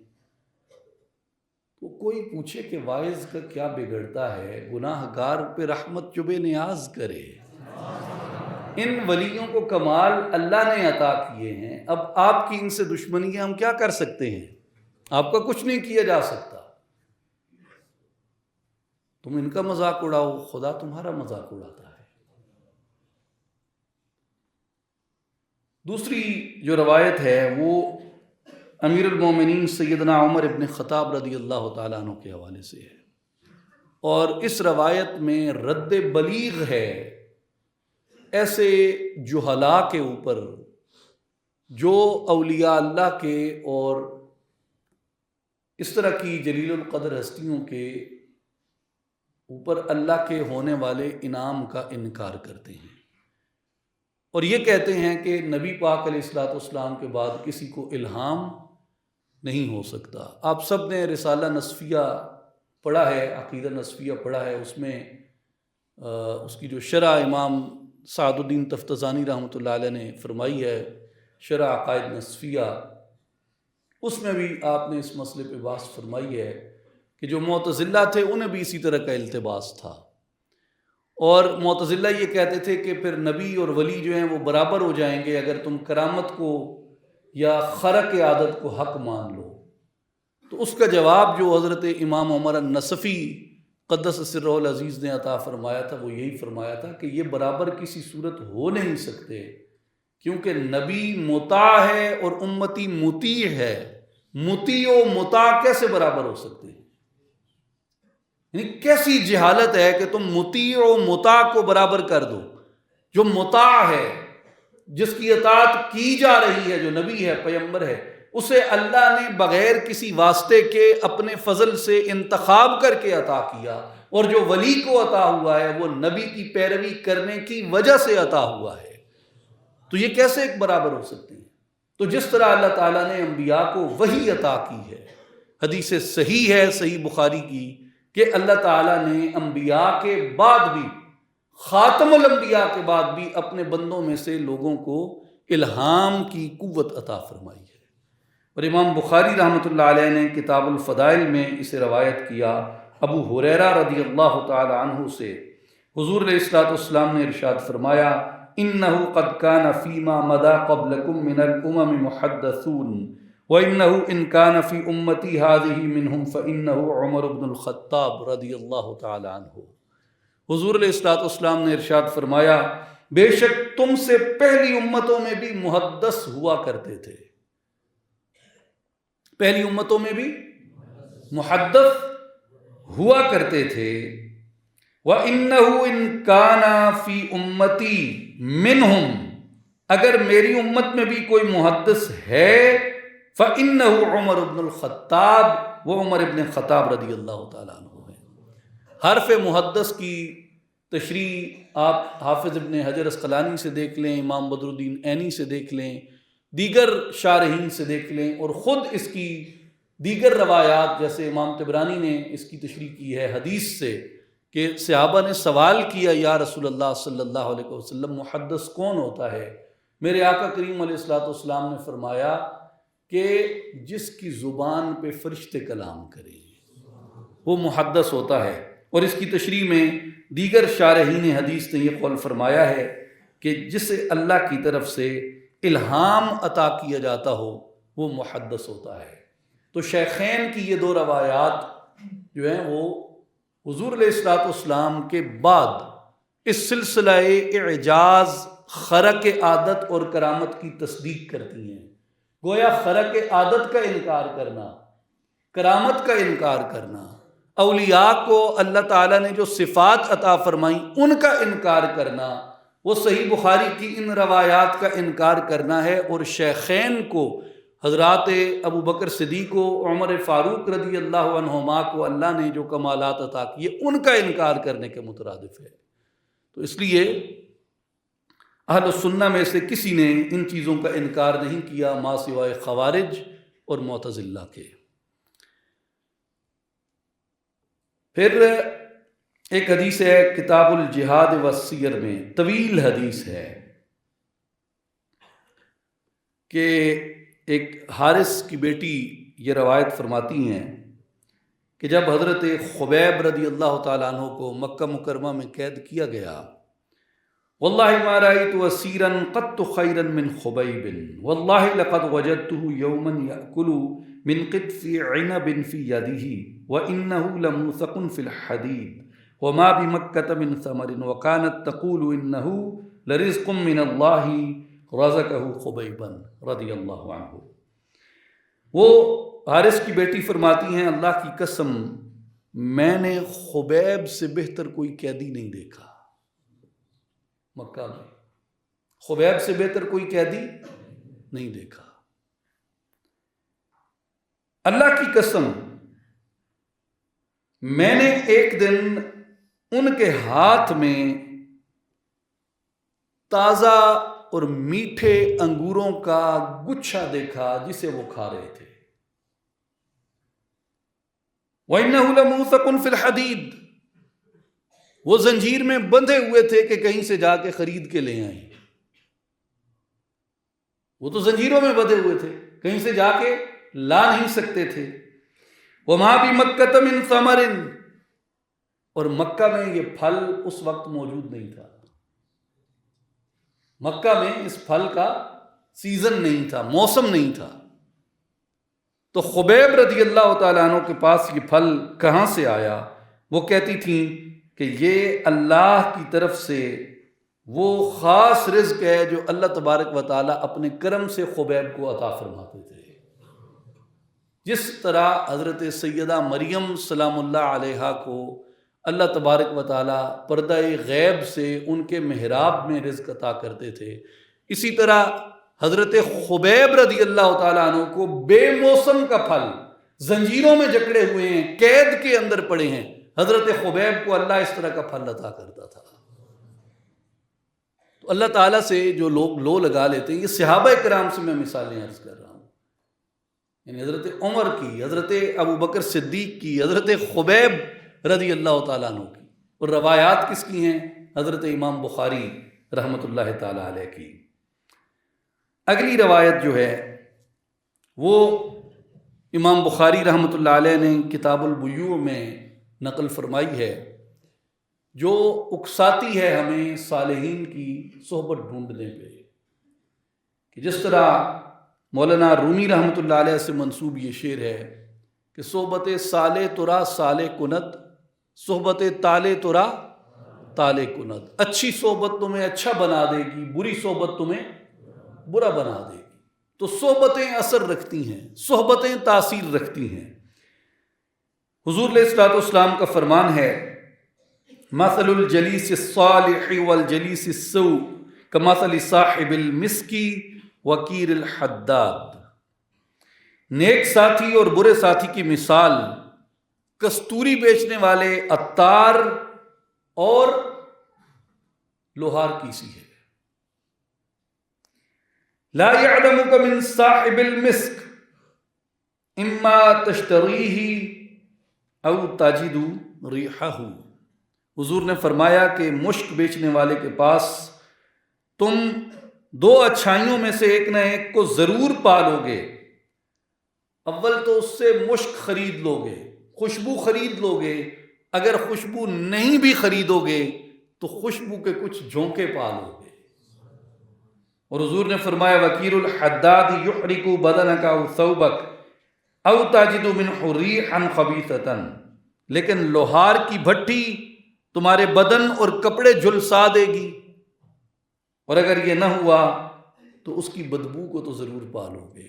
تو کوئی پوچھے کہ واعظ کا کیا بگڑتا ہے، گناہ گار پہ رحمت جو بے نیاز کرے۔ ان ولیوں کو کمال اللہ نے عطا کیے ہیں، اب آپ کی ان سے دشمنی ہے، ہم کیا کر سکتے ہیں؟ آپ کا کچھ نہیں کیا جا سکتا۔ تم ان کا مذاق اڑاؤ، خدا تمہارا مذاق اڑاتا ہے۔ دوسری جو روایت ہے وہ امیر المومنین سیدنا عمر ابن خطاب رضی اللہ تعالیٰ عنہ کے حوالے سے ہے، اور اس روایت میں رد بلیغ ہے ایسے جہلاء کے اوپر جو اولیاء اللہ کے اور اس طرح کی جلیل القدر ہستیوں کے اوپر اللہ کے ہونے والے انعام کا انکار کرتے ہیں، اور یہ کہتے ہیں کہ نبی پاک علیہ الصلوۃ والسلام کے بعد کسی کو الہام نہیں ہو سکتا۔ آپ سب نے رسالہ نصفیہ پڑھا ہے، عقیدہ نصفیہ پڑھا ہے، اس میں اس کی جو شرح امام سعد الدین تفتزانی رحمۃ اللہ علیہ نے فرمائی ہے، شرح عقائد نصفیہ، اس میں بھی آپ نے اس مسئلے پہ بحث فرمائی ہے کہ جو معتزلہ تھے انہیں بھی اسی طرح کا التباس تھا، اور معتزلہ یہ کہتے تھے کہ پھر نبی اور ولی جو ہیں وہ برابر ہو جائیں گے اگر تم کرامت کو یا خرق عادت کو حق مان لو۔ تو اس کا جواب جو حضرت امام عمر النصفی قدس سرہ العزیز نے عطا فرمایا تھا وہ یہی فرمایا تھا کہ یہ برابر کسی صورت ہو نہیں سکتے، کیونکہ نبی مطاع ہے اور امتی مطیع ہے، مطیع و مطاع کیسے برابر ہو سکتے ہیں؟ یعنی کیسی جہالت ہے کہ تم مطیع و مطاع کو برابر کر دو۔ جو مطاع ہے، جس کی اطاعت کی جا رہی ہے، جو نبی ہے، پیغمبر ہے، اسے اللہ نے بغیر کسی واسطے کے اپنے فضل سے انتخاب کر کے عطا کیا، اور جو ولی کو عطا ہوا ہے وہ نبی کی پیروی کرنے کی وجہ سے عطا ہوا ہے۔ تو یہ کیسے ایک برابر ہو سکتے ہیں؟ تو جس طرح اللہ تعالیٰ نے انبیاء کو وحی عطا کی ہے، حدیث صحیح ہے صحیح بخاری کی کہ اللہ تعالیٰ نے انبیاء کے بعد بھی، خاتم الانبیاء کے بعد بھی اپنے بندوں میں سے لوگوں کو الہام کی قوت عطا فرمائی ہے۔ اور امام بخاری رحمۃ اللہ علیہ نے کتاب الفضائل میں اسے روایت کیا ابو ہریرہ رضی اللہ تعالی عنہ سے، حضور علیہ الصلوۃ والسلام نے ارشاد فرمایا، انه قد كان فيما مضى قبلكم من الامم محدثون وانه ان كان في امتي هذه منهم فانه عمر بن الخطاب رضی اللہ تعالی عنہ۔ حضور علیہ الصلوۃ والسلام نے ارشاد فرمایا، بے شک تم سے پہلی امتوں میں بھی محدث ہوا کرتے تھے، پہلی امتوں میں بھی محدث ہوا کرتے تھے، وَإِنَّهُ إِن كَانَ فِي أُمَّتِي مِنْهُمْ، اگر میری امت میں بھی کوئی محدث ہے، فَإِنَّهُ عمر بن الخطاب، وہ عمر ابن خطاب رضی اللہ تعالیٰ عنہ ہے۔ حرف محدث کی تشریح آپ حافظ ابن حجر اسقلانی سے دیکھ لیں، امام بدر الدین عینی سے دیکھ لیں، دیگر شارحین سے دیکھ لیں، اور خود اس کی دیگر روایات جیسے امام طبرانی نے اس کی تشریح کی ہے حدیث سے کہ صحابہ نے سوال کیا، یا رسول اللہ صلی اللہ علیہ وسلم محدث کون ہوتا ہے؟ میرے آقا کریم علیہ الصلوۃ والسلام نے فرمایا کہ جس کی زبان پہ فرشتے کلام کریں وہ محدث ہوتا ہے۔ اور اس کی تشریح میں دیگر شارحین حدیث نے یہ قول فرمایا ہے کہ جسے اللہ کی طرف سے الہام عطا کیا جاتا ہو وہ محدث ہوتا ہے۔ تو شیخین کی یہ دو روایات جو ہیں وہ حضور علیہ الصلوۃ والسلام کے بعد اس سلسلہ اعجاز، خرق عادت اور کرامت کی تصدیق کرتی ہیں۔ گویا خرق عادت کا انکار کرنا، کرامت کا انکار کرنا، اولیاء کو اللہ تعالیٰ نے جو صفات عطا فرمائیں ان کا انکار کرنا، وہ صحیح بخاری کی ان روایات کا انکار کرنا ہے، اور شیخین کو حضرات ابو بکر صدیق و عمر فاروق رضی اللہ عنہما کو اللہ نے جو کمالات عطا کیے ان کا انکار کرنے کے مترادف ہے۔ تو اس لیے اہل السنہ میں سے کسی نے ان چیزوں کا انکار نہیں کیا ما سوائے خوارج اور معتزلہ کے۔ پھر ایک حدیث ہے کتاب الجہاد والسیر میں، طویل حدیث ہے، کہ ایک حارث کی بیٹی یہ روایت فرماتی ہیں کہ جب حضرت خبیب رضی اللہ تعالیٰ عنہ کو مکہ مکرمہ میں قید کیا گیا، واللہ ما رأیت اسیرا قط خیرا من خبیب واللہ لقد وجدته یوما یأکل من قطف عنب فی یدہ وانہ لموثق فی الحدید وما بمکۃ من ثمر وکانت تقول انہ لرزق من اللہ رزقہ خبیبا رضی اللہ عنہ۔ وہ حارث کی بیٹی فرماتی ہیں اللہ کی قسم میں نے خبیب سے بہتر کوئی قیدی نہیں دیکھا مکہ میں، خبیب سے بہتر کوئی قیدی نہیں دیکھا۔ اللہ کی قسم میں نے ایک دن ان کے ہاتھ میں تازہ اور میٹھے انگوروں کا گچھا دیکھا جسے وہ کھا رہے تھے۔ وَإِنَّهُ لَمُوثَقٌ فِي الْحَدِيدِ، وہ زنجیر میں بندھے ہوئے تھے کہ کہیں سے جا کے خرید کے لے آئیں۔ وہ تو زنجیروں میں بندھے ہوئے تھے، کہیں سے جا کے لا نہیں سکتے تھے۔ وَمَا بِمَكَّةَ مِن ثَمَرٍ، اور مکہ میں یہ پھل اس وقت موجود نہیں تھا، مکہ میں اس پھل کا سیزن نہیں تھا، موسم نہیں تھا۔ تو خبیب رضی اللہ تعالیٰ عنہ کے پاس یہ پھل کہاں سے آیا؟ وہ کہتی تھیں کہ یہ اللہ کی طرف سے وہ خاص رزق ہے جو اللہ تبارک و تعالیٰ اپنے کرم سے خبیب کو عطا فرماتے تھے۔ جس طرح حضرت سیدہ مریم سلام اللہ علیہا کو اللہ تبارک و تعالیٰ پردہ غیب سے ان کے محراب میں رزق عطا کرتے تھے، اسی طرح حضرت خبیب رضی اللہ تعالیٰ عنہ کو بے موسم کا پھل، زنجیروں میں جکڑے ہوئے ہیں، قید کے اندر پڑے ہیں، حضرت خبیب کو اللہ اس طرح کا پھل عطا کرتا تھا۔ تو اللہ تعالیٰ سے جو لوگ لو لگا لیتے ہیں، یہ صحابہ کرام سے میں مثالیں عرض کر رہا ہوں، یعنی حضرت عمر کی، حضرت ابو بکر صدیق کی، حضرت خبیب رضی اللہ تعالیٰ عنہ کی، اور روایات کس کی ہیں؟ حضرت امام بخاری رحمۃ اللہ تعالیٰ علیہ کی۔ اگلی روایت جو ہے وہ امام بخاری رحمۃ اللہ علیہ نے کتاب البیوع میں نقل فرمائی ہے، جو اکساتی ہے ہمیں صالحین کی صحبت ڈھونڈنے پہ، کہ جس طرح مولانا رومی رحمۃ اللہ علیہ سے منسوب یہ شعر ہے کہ صحبت صالح ترا صالح کند، صحبت طالع ترا طالع کند، اچھی صحبت تمہیں اچھا بنا دے گی، بری صحبت تمہیں برا بنا دے گی۔ تو صحبتیں اثر رکھتی ہیں، صحبتیں تاثیر رکھتی ہیں۔ حضور علیہ الصلوۃ والسلام کا فرمان ہے مثل الجلیس الصالح والجلیس السوء کمثل صاحب المسک وکیر الحداد، نیک ساتھی اور برے ساتھی کی مثال کستوری بیچنے والے عطار اور لوہار کی سی ہے۔ لا يعلمك من صاحب المسك اما تشتریہ او تجد ریحہ، حضور نے فرمایا کہ مشک بیچنے والے کے پاس تم دو اچھائیوں میں سے ایک نہ ایک کو ضرور پالو گے، اول تو اس سے مشک خرید لو گے، خوشبو خرید لو گے، اگر خوشبو نہیں بھی خریدو گے تو خوشبو کے کچھ جھونکے پالو گے۔ اور حضور نے فرمایا وکیر الحداد یحرق بدنک او ثوبک او تجد منہ ریحا خبیثۃ، لیکن لوہار کی بھٹی تمہارے بدن اور کپڑے جھلسا دے گی، اور اگر یہ نہ ہوا تو اس کی بدبو کو تو ضرور پالو گے۔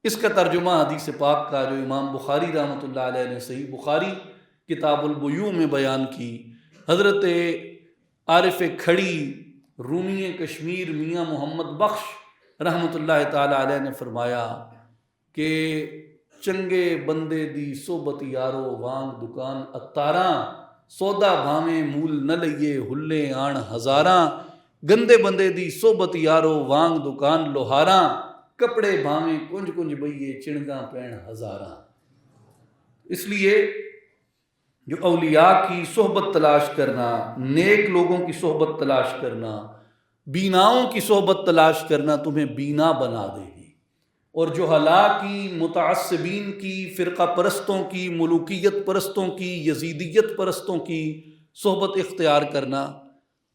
اس کا ترجمہ حدیث پاک کا جو امام بخاری رحمۃ اللہ علیہ نے صحیح بخاری کتاب البیوع میں بیان کی، حضرت عارف کھڑی رومی کشمیر میاں محمد بخش رحمۃ اللہ تعالی علیہ نے فرمایا کہ چنگے بندے دی صحبت یارو وانگ دکان اتاراں، سودا بھاویں مول نہ لئیے ہلے آن ہزاراں، گندے بندے دی صحبت یارو وانگ دکان لوہاراں، کپڑے بھاویں کنج کنج بئیے چڑگاں پین ہزاراں۔ اس لیے جو اولیاء کی صحبت تلاش کرنا، نیک لوگوں کی صحبت تلاش کرنا، بیناؤں کی صحبت تلاش کرنا تمہیں بینا بنا دے گی، اور جہلاء کی، متعصبین کی، فرقہ پرستوں کی، ملوکیت پرستوں کی، یزیدیت پرستوں کی صحبت اختیار کرنا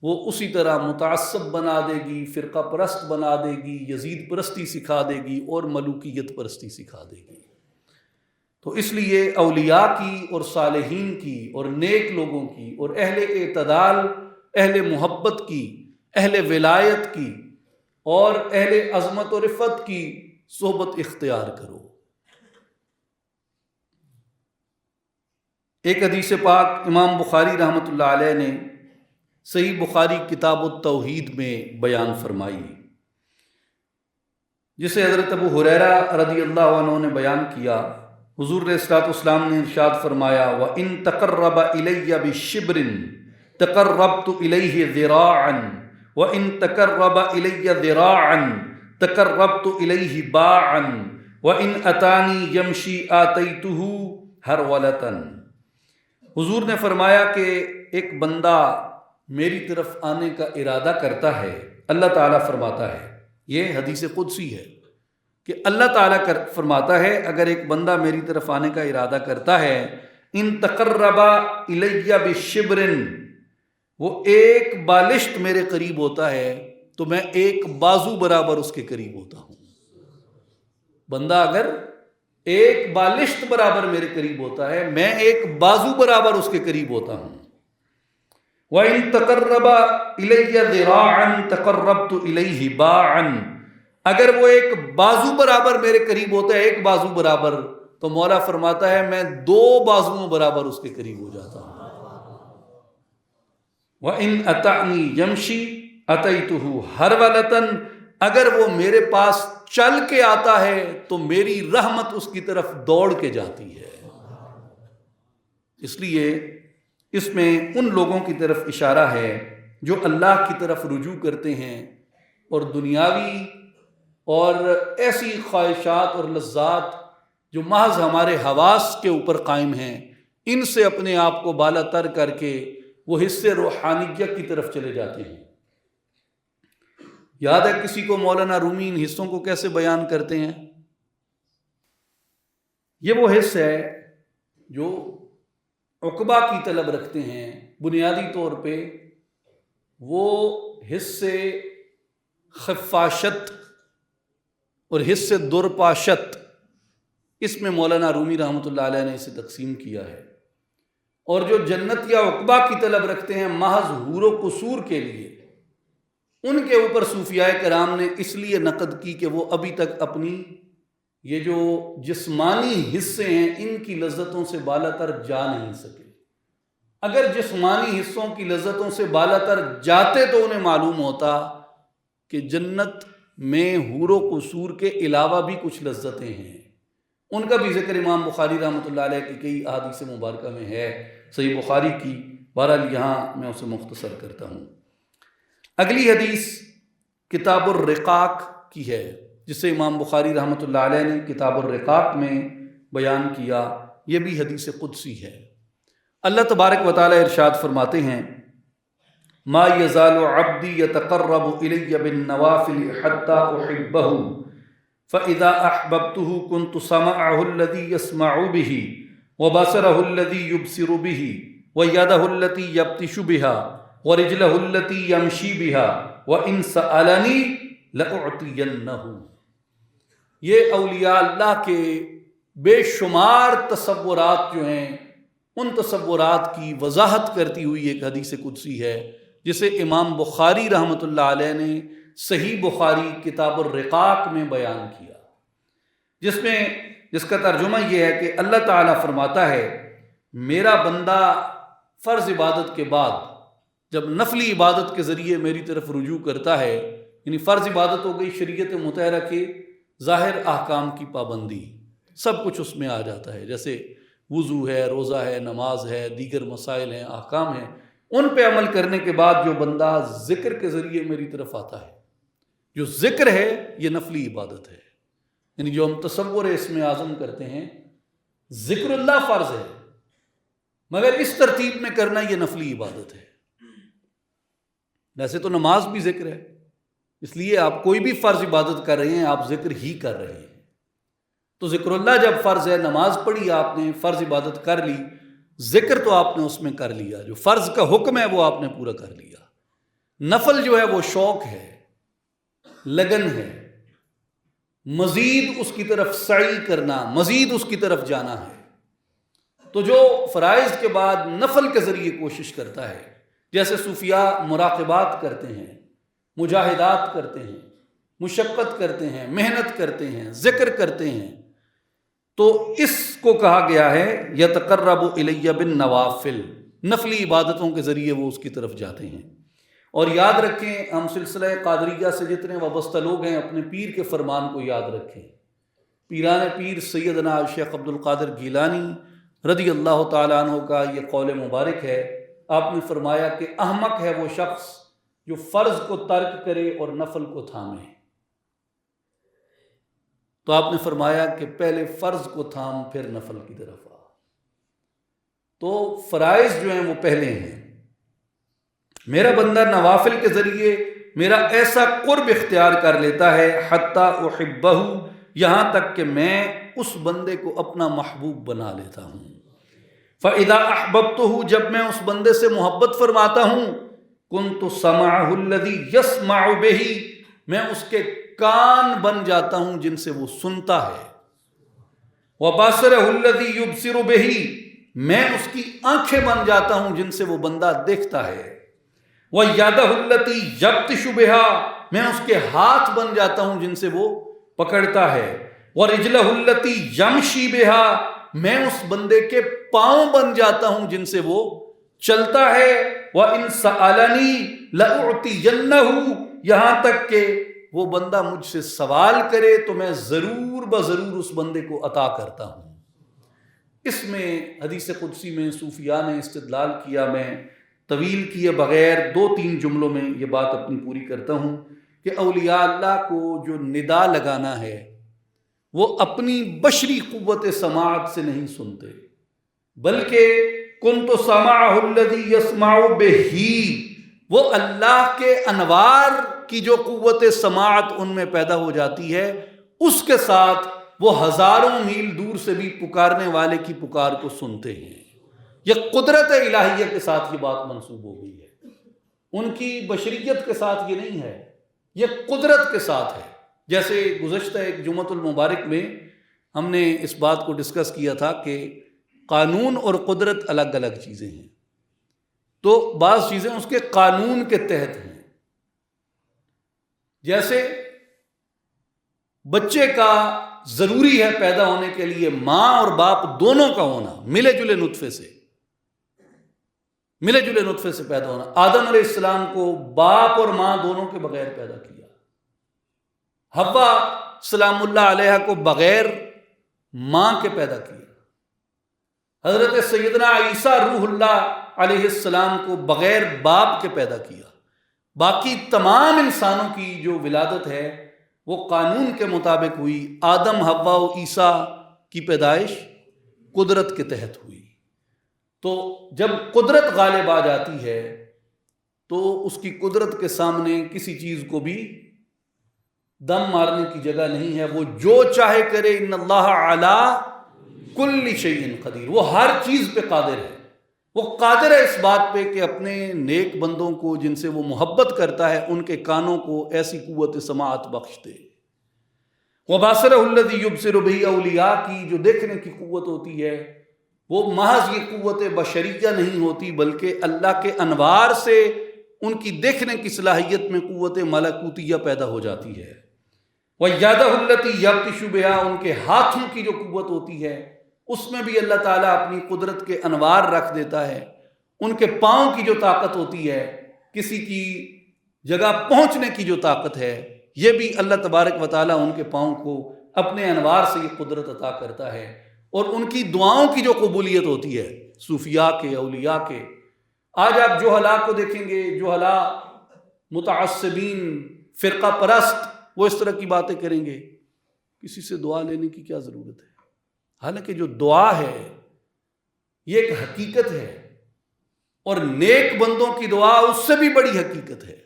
وہ اسی طرح متعصب بنا دے گی، فرقہ پرست بنا دے گی، یزید پرستی سکھا دے گی اور ملوکیت پرستی سکھا دے گی۔ تو اس لیے اولیاء کی اور صالحین کی اور نیک لوگوں کی اور اہل اعتدال، اہل محبت کی، اہل ولایت کی اور اہل عظمت و رفت کی صحبت اختیار کرو۔ ایک حدیث پاک امام بخاری رحمۃ اللہ علیہ نے صحیح بخاری کتاب التوحید میں بیان فرمائی، جسے حضرت ابو ہریرہ رضی اللہ عنہ نے بیان کیا۔ حضور علیہ الصلوۃ والسلام نے ارشاد فرمایا، وَإِن تَقَرَّبَ إِلَيَّ بِشِبْرٍ تَقَرَّبْتُ إِلَيْهِ ذِرَاعًا وَإِن تَقَرَّبَ إِلَيَّ ذِرَاعًا تَقَرَّبْتُ إِلَيْهِ بَاعًا وَإِن أَتَانِي يَمْشِي آتَيْتُهُ هَرْوَلَةً۔ حضور نے فرمایا کہ ایک بندہ میری طرف آنے کا ارادہ کرتا ہے، اللہ تعالیٰ فرماتا ہے، یہ حدیث قدسی ہے کہ اللہ تعالیٰ فرماتا ہے اگر ایک بندہ میری طرف آنے کا ارادہ کرتا ہے، ان تقرب الیہ بشبر، وہ ایک بالشت میرے قریب ہوتا ہے تو میں ایک بازو برابر اس کے قریب ہوتا ہوں۔ بندہ اگر ایک بالشت برابر میرے قریب ہوتا ہے، میں ایک بازو برابر اس کے قریب ہوتا ہوں۔ وَإِن تَقَرَّبَ إِلَيَّ ذِرَاعًا تَقَرَّبْتُ إِلَيْهِ بَاعًا، اگر وہ ایک بازو برابر میرے قریب ہوتا ہے، ایک بازو برابر، تو مولا فرماتا ہے میں دو بازوؤں برابر اس کے قریب ہو جاتا ہوں۔ وَإِنْ أَتَعْنِي يَمْشِي أَتَيْتُهُ هَرْوَلَةً، اگر وہ میرے پاس چل کے آتا ہے تو میری رحمت اس کی طرف دوڑ کے جاتی ہے۔ اس لیے اس میں ان لوگوں کی طرف اشارہ ہے جو اللہ کی طرف رجوع کرتے ہیں اور دنیاوی اور ایسی خواہشات اور لذات جو محض ہمارے حواس کے اوپر قائم ہیں، ان سے اپنے آپ کو بالا تر کر کے وہ حصے روحانیت کی طرف چلے جاتے ہیں۔ یاد ہے کسی کو مولانا رومی ان حصوں کو کیسے بیان کرتے ہیں؟ یہ وہ حص ہے جو عقبہ کی طلب رکھتے ہیں، بنیادی طور پہ وہ حصے خفاشت اور حصے درپاشت، اس میں مولانا رومی رحمۃ اللہ علیہ نے اسے تقسیم کیا ہے۔ اور جو جنت یا عقبہ کی طلب رکھتے ہیں محض حور و قصور کے لیے، ان کے اوپر صوفیاء کرام نے اس لیے نقد کی کہ وہ ابھی تک اپنی یہ جو جسمانی حصے ہیں ان کی لذتوں سے بالا تر جا نہیں سکے۔ اگر جسمانی حصوں کی لذتوں سے بالا تر جاتے تو انہیں معلوم ہوتا کہ جنت میں حور و قصور کے علاوہ بھی کچھ لذتیں ہیں۔ ان کا بھی ذکر امام بخاری رحمۃ اللہ علیہ کی کئی احادیث مبارکہ میں ہے، صحیح بخاری کی، بہرحال یہاں میں اسے مختصر کرتا ہوں۔ اگلی حدیث کتاب الرقاق کی ہے، جسے امام بخاری رحمۃ اللہ علیہ نے کتاب الرقاق میں بیان کیا، یہ بھی حدیث قدسی ہے۔ اللہ تبارک و تعالی ارشاد فرماتے ہیں، ما یزال عبدی یتقرب الی بالنوافل حتی احبہ فاذا احببته كنت سمعه الذی یسمع به وبصره الذی یبصر به ویدہ التي یبطش بها ورجلہ التي یمشی بها وإن سألنی لأعطینہ۔ یہ اولیاء اللہ کے بے شمار تصورات جو ہیں، ان تصورات کی وضاحت کرتی ہوئی ایک حدیث قدسی ہے، جسے امام بخاری رحمۃ اللہ علیہ نے صحیح بخاری کتاب الرقاق میں بیان کیا، جس کا ترجمہ یہ ہے کہ اللہ تعالیٰ فرماتا ہے میرا بندہ فرض عبادت کے بعد جب نفلی عبادت کے ذریعے میری طرف رجوع کرتا ہے، یعنی فرض عبادت ہو گئی شریعت مطہرہ کے ظاہر احکام کی پابندی، سب کچھ اس میں آ جاتا ہے، جیسے وضو ہے، روزہ ہے، نماز ہے، دیگر مسائل ہیں، احکام ہیں، ان پہ عمل کرنے کے بعد جو بندہ ذکر کے ذریعے میری طرف آتا ہے، جو ذکر ہے یہ نفلی عبادت ہے، یعنی جو ہم تصور اسم اعظم کرتے ہیں، ذکر اللہ فرض ہے، مگر اس ترتیب میں کرنا یہ نفلی عبادت ہے۔ ویسے تو نماز بھی ذکر ہے، اس لیے آپ کوئی بھی فرض عبادت کر رہے ہیں آپ ذکر ہی کر رہے ہیں۔ تو ذکر اللہ جب فرض ہے، نماز پڑھی آپ نے، فرض عبادت کر لی، ذکر تو آپ نے اس میں کر لیا، جو فرض کا حکم ہے وہ آپ نے پورا کر لیا۔ نفل جو ہے وہ شوق ہے، لگن ہے، مزید اس کی طرف سعی کرنا، مزید اس کی طرف جانا ہے۔ تو جو فرائض کے بعد نفل کے ذریعے کوشش کرتا ہے، جیسے صوفیاء مراقبات کرتے ہیں، مجاہدات کرتے ہیں، مشقت کرتے ہیں، محنت کرتے ہیں، ذکر کرتے ہیں، تو اس کو کہا گیا ہے یتقرب الی بالنوافل، نفلی عبادتوں کے ذریعے وہ اس کی طرف جاتے ہیں۔ اور یاد رکھیں، ہم سلسلہ قادریہ سے جتنے وابستہ لوگ ہیں اپنے پیر کے فرمان کو یاد رکھیں۔ پیران پیر سیدنا شیخ عبد القادر گیلانی رضی اللہ تعالیٰ عنہ کا یہ قول مبارک ہے۔ آپ نے فرمایا کہ احمق ہے وہ شخص جو فرض کو ترک کرے اور نفل کو تھامے۔ تو آپ نے فرمایا کہ پہلے فرض کو تھام پھر نفل کی طرف آ۔ تو فرائض جو ہیں وہ پہلے ہیں۔ میرا بندہ نوافل کے ذریعے میرا ایسا قرب اختیار کر لیتا ہے حتیٰ احبہ، یہاں تک کہ میں اس بندے کو اپنا محبوب بنا لیتا ہوں۔ فَإِذَا أَحْبَبْتُهُ، جب میں اس بندے سے محبت فرماتا ہوں، كُنْتُ سَمْعَهُ الَّذِي يَسْمَعُ بِهِ، میں اس کے کان بن جاتا ہوں جن سے وہ سنتا ہے۔ وَبَصَرَهُ الَّذِي يُبْصِرُ بِهِ، میں اس کی آنکھیں بن جاتا ہوں جن سے وہ بندہ دیکھتا ہے۔ وَيَدَهُ الَّتِي يَبْطِشُ بِهَا، میں اس کے ہاتھ بن جاتا ہوں جن سے وہ پکڑتا ہے۔ وَرِجْلَهُ الَّتِي يَمْشِي بِهَا، میں اس بندے کے پاؤں بن جاتا ہوں جن سے وہ چلتا ہے۔ وَإِن سَأَلَنِي لَأُعْطِيَنَّهُ، یہاں تک کہ وہ بندہ مجھ سے سوال کرے تو میں ضرور بضرور اس بندے کو عطا کرتا ہوں۔ اس میں حدیث قدسی میں صوفیاء نے استدلال کیا، میں طویل کیے بغیر 2-3 جملوں میں یہ بات اپنی پوری کرتا ہوں کہ اولیاء اللہ کو جو ندا لگانا ہے وہ اپنی بشری قوت سماعت سے نہیں سنتے، بلکہ كُنْتُ سَمْعَهُ الَّذِي يَسْمَعُ بِهِ، وہ اللہ کے انوار کی جو قوت سماعت ان میں پیدا ہو جاتی ہے، اس کے ساتھ وہ ہزاروں میل دور سے بھی پکارنے والے کی پکار کو سنتے ہیں۔ یہ قدرت الہیہ کے ساتھ یہ بات منسوب ہو گئی ہے، ان کی بشریت کے ساتھ یہ نہیں ہے، یہ قدرت کے ساتھ ہے۔ جیسے گزشتہ ایک جمعۃ المبارک میں ہم نے اس بات کو ڈسکس کیا تھا کہ قانون اور قدرت الگ الگ چیزیں ہیں، تو بعض چیزیں اس کے قانون کے تحت ہیں۔ جیسے بچے کا ضروری ہے پیدا ہونے کے لیے ماں اور باپ دونوں کا ہونا، ملے جلے نطفے سے پیدا ہونا۔ آدم علیہ السلام کو باپ اور ماں دونوں کے بغیر پیدا کیا، حوا سلام اللہ علیہ کو بغیر ماں کے پیدا کیا، حضرت سیدنا عیسیٰ روح اللہ علیہ السلام کو بغیر باپ کے پیدا کیا۔ باقی تمام انسانوں کی جو ولادت ہے وہ قانون کے مطابق ہوئی، آدم، حوا و عیسیٰ کی پیدائش قدرت کے تحت ہوئی۔ تو جب قدرت غالب آ جاتی ہے تو اس کی قدرت کے سامنے کسی چیز کو بھی دم مارنے کی جگہ نہیں ہے، وہ جو چاہے کرے۔ ان اللہ علی کل شیء قدیر، وہ ہر چیز پہ قادر ہے، وہ قادر ہے اس بات پہ کہ اپنے نیک بندوں کو جن سے وہ محبت کرتا ہے ان کے کانوں کو ایسی قوت سماعت بخش دے۔ وَبَصَرَهُ الَّذِي يُبْصِرُ بِهِ، اولیاء کی جو دیکھنے کی قوت ہوتی ہے وہ محض یہ قوت بشریہ نہیں ہوتی، بلکہ اللہ کے انوار سے ان کی دیکھنے کی صلاحیت میں قوت ملکوتیہ پیدا ہو جاتی ہے۔ وَيَدَهُ الَّتِي يَبْطِشُ بِهَا، ان کے ہاتھوں کی جو قوت ہوتی ہے اس میں بھی اللہ تعالیٰ اپنی قدرت کے انوار رکھ دیتا ہے۔ ان کے پاؤں کی جو طاقت ہوتی ہے، کسی کی جگہ پہنچنے کی جو طاقت ہے، یہ بھی اللہ تبارک و تعالیٰ ان کے پاؤں کو اپنے انوار سے یہ قدرت عطا کرتا ہے۔ اور ان کی دعاؤں کی جو قبولیت ہوتی ہے صوفیاء کے، اولیاء کے، آج آپ جوہلاء کو دیکھیں گے، جوہلاء متعصبین فرقہ پرست وہ اس طرح کی باتیں کریں گے، کسی سے دعا لینے کی کیا ضرورت ہے؟ حالانکہ جو دعا ہے یہ ایک حقیقت ہے، اور نیک بندوں کی دعا اس سے بھی بڑی حقیقت ہے،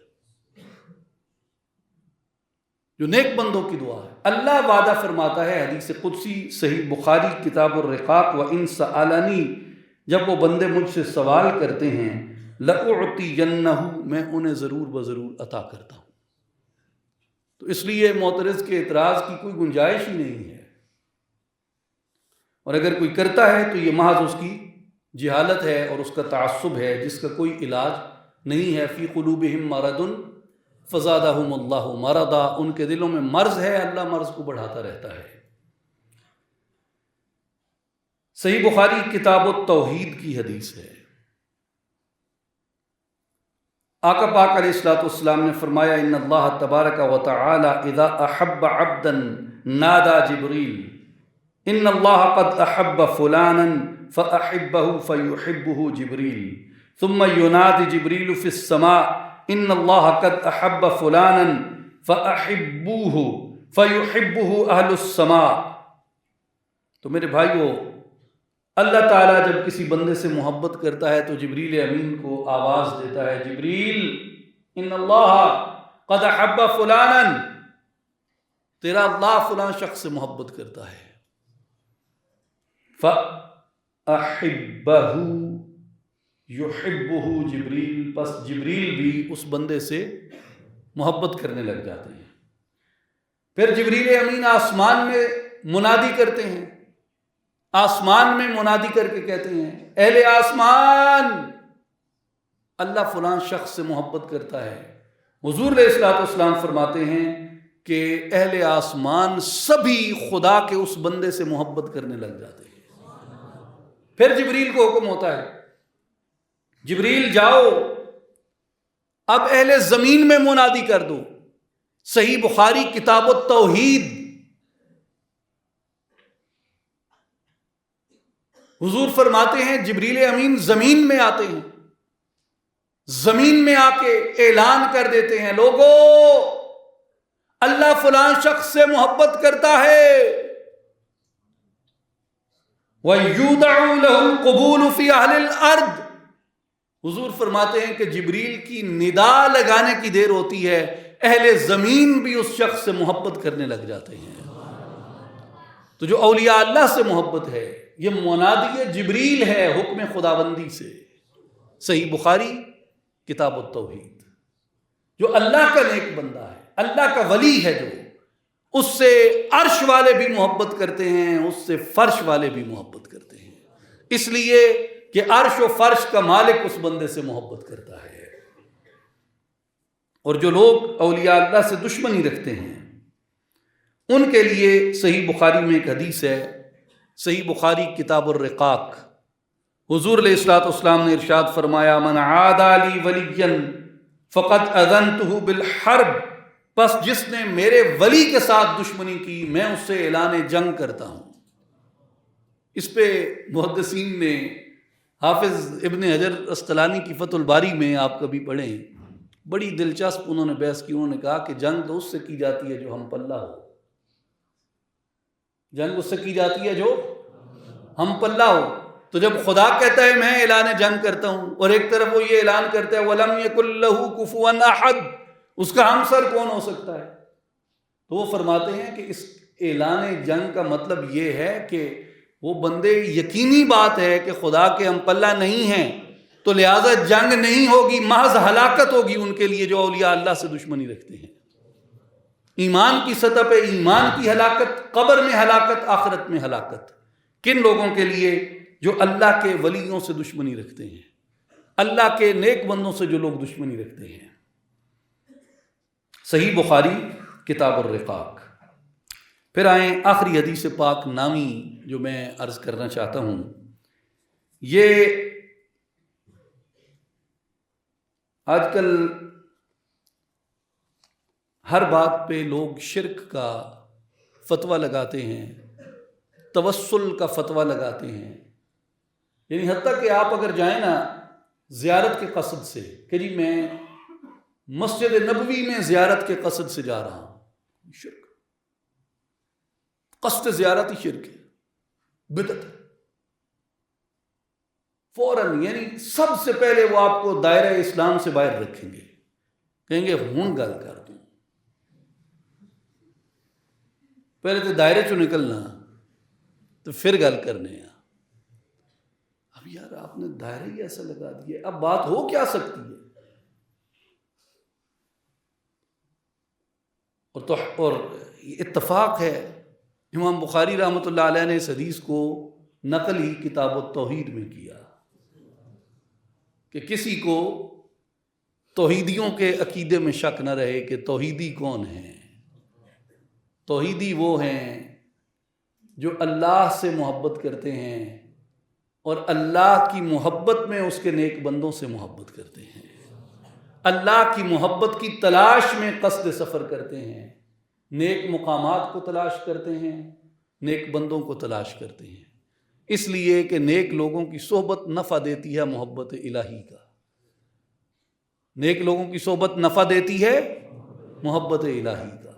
جو نیک بندوں کی دعا ہے۔ اللہ وعدہ فرماتا ہے حدیث قدسی صحیح بخاری کتاب الرقاق، وَإِن سَأَلَنِي، جب وہ بندے مجھ سے سوال کرتے ہیں، لَأُعْطِيَنَّهُ، میں انہیں ضرور بضرور عطا کرتا ہوں۔ تو اس لیے معترض کے اعتراض کی کوئی گنجائش ہی نہیں ہے، اور اگر کوئی کرتا ہے تو یہ محض اس کی جہالت ہے اور اس کا تعصب ہے، جس کا کوئی علاج نہیں ہے۔ فی قلوبہم مرض فزادہم اللہ مرضا، ان کے دلوں میں مرض ہے، اللہ مرض کو بڑھاتا رہتا ہے۔ صحیح بخاری کتاب التوحید کی حدیث ہے، آقا پاک علیہ الصلوۃ والسلام نے فرمایا، ان اللہ تبارک و تعالی اذا احب عبدا نادى جبریل ان اللہ قد احب فلانا فاحبه فيحبه جبریل ثم ينادي جبریل في السماء ان اللہ قد احب فلانا فاحبوه فيحبه اہل السماء۔ تو میرے بھائیو، اللہ تعالیٰ جب کسی بندے سے محبت کرتا ہے تو جبریل امین کو آواز دیتا ہے، جبریل ان اللہ قد احب فلانا، تیرا اللہ فلاں شخص سے محبت کرتا ہے، فَأَحِبَّهُ يُحِبُّهُ جبریل، پس جبریل بھی اس بندے سے محبت کرنے لگ جاتے ہیں۔ پھر جبریل امین آسمان میں منادی کرتے ہیں، آسمان میں منادی کر کے کہتے ہیں، اہل آسمان، اللہ فلاں شخص سے محبت کرتا ہے۔ حضور علیہ الصلوۃ والسلام فرماتے ہیں کہ اہل آسمان سبھی خدا کے اس بندے سے محبت کرنے لگ جاتے ہیں۔ پھر جبریل کو حکم ہوتا ہے، جبریل جاؤ اب اہل زمین میں منادی کر دو۔ صحیح بخاری کتاب التوحید، حضور فرماتے ہیں جبریل امین زمین میں آتے ہیں، زمین میں آ کے اعلان کر دیتے ہیں، لوگو اللہ فلاں شخص سے محبت کرتا ہے، وَيُودَعُ لَهُ الْقُبُولُ فِي أَهْلِ الْأَرْضِ۔ حضور فرماتے ہیں کہ جبریل کی ندا لگانے کی دیر ہوتی ہے، اہل زمین بھی اس شخص سے محبت کرنے لگ جاتے ہیں۔ تو جو اولیاء اللہ سے محبت ہے، یہ منادی جبریل ہے حکم خداوندی سے۔ صحیح بخاری کتاب التوحید، جو اللہ کا نیک بندہ ہے، اللہ کا ولی ہے، جو اس سے عرش والے بھی محبت کرتے ہیں، اس سے فرش والے بھی محبت کرتے ہیں، اس لیے کہ عرش و فرش کا مالک اس بندے سے محبت کرتا ہے۔ اور جو لوگ اولیاء اللہ سے دشمنی رکھتے ہیں، ان کے لیے صحیح بخاری میں ایک حدیث ہے، صحیح بخاری کتاب الرقاق، حضور علیہ الصلوۃ والسلام نے ارشاد فرمایا، من عادى لی ولیا فقد اذنته بالحرب، پس جس نے میرے ولی کے ساتھ دشمنی کی میں اس سے اعلان جنگ کرتا ہوں۔ اس پہ محدثین نے، حافظ ابن حجر اسقلانی کی فتح الباری میں آپ کبھی پڑھیں، بڑی دلچسپ انہوں نے بحث کی۔ انہوں نے کہا کہ جنگ تو اس سے کی جاتی ہے جو ہم پلہ ہو، جنگ اس سے کی جاتی ہے جو ہم پلہ ہو۔ تو جب خدا کہتا ہے میں اعلان جنگ کرتا ہوں، اور ایک طرف وہ یہ اعلان کرتا ہے وَلَمْ يَكُنْ لَهُ كُفُوًا أَحَدٌ، اس کا ہمسر کون ہو سکتا ہے؟ تو وہ فرماتے ہیں کہ اس اعلان جنگ کا مطلب یہ ہے کہ وہ بندے، یقینی بات ہے کہ خدا کے ہم پلہ نہیں ہیں، تو لہٰذا جنگ نہیں ہوگی، محض ہلاکت ہوگی ان کے لیے جو اولیاء اللہ سے دشمنی رکھتے ہیں۔ ایمان کی سطح پہ ایمان کی ہلاکت، قبر میں ہلاکت، آخرت میں ہلاکت کن لوگوں کے لیے؟ جو اللہ کے ولیوں سے دشمنی رکھتے ہیں، اللہ کے نیک بندوں سے جو لوگ دشمنی رکھتے ہیں۔ صحیح بخاری کتاب الرقاق۔ پھر آئیں آخری حدیث پاک نامی جو میں عرض کرنا چاہتا ہوں، یہ آج کل ہر بات پہ لوگ شرک کا فتویٰ لگاتے ہیں، توسل کا فتویٰ لگاتے ہیں، یعنی حتیٰ کہ آپ اگر جائیں نا زیارت کے قصد سے کہ جی میں مسجد نبوی میں زیارت کے قصد سے جا رہا ہوں، شرک، قصد زیارت ہی شرک ہے، بدعت ہے۔ فوراً، یعنی سب سے پہلے وہ آپ کو دائرہ اسلام سے باہر رکھیں گے، کہیں گے ہوں گل کر دوں، پہلے تو دائرے چوں نکلنا تو پھر گل کرنے ہیں۔ اب یار آپ نے دائرہ ہی ایسا لگا دیا، اب بات ہو کیا سکتی ہے؟ اور اتفاق ہے، امام بخاری رحمۃ اللہ علیہ نے اس حدیث کو نقل ہی کتاب التوحید میں کیا کہ کسی کو توحیدیوں کے عقیدے میں شک نہ رہے کہ توحیدی کون ہیں۔ توحیدی وہ ہیں جو اللہ سے محبت کرتے ہیں اور اللہ کی محبت میں اس کے نیک بندوں سے محبت کرتے ہیں، اللہ کی محبت کی تلاش میں قصد سفر کرتے ہیں، نیک مقامات کو تلاش کرتے ہیں، نیک بندوں کو تلاش کرتے ہیں، اس لیے کہ نیک لوگوں کی صحبت نفع دیتی ہے محبت الہی کا، نیک لوگوں کی صحبت نفع دیتی ہے محبت الہی کا۔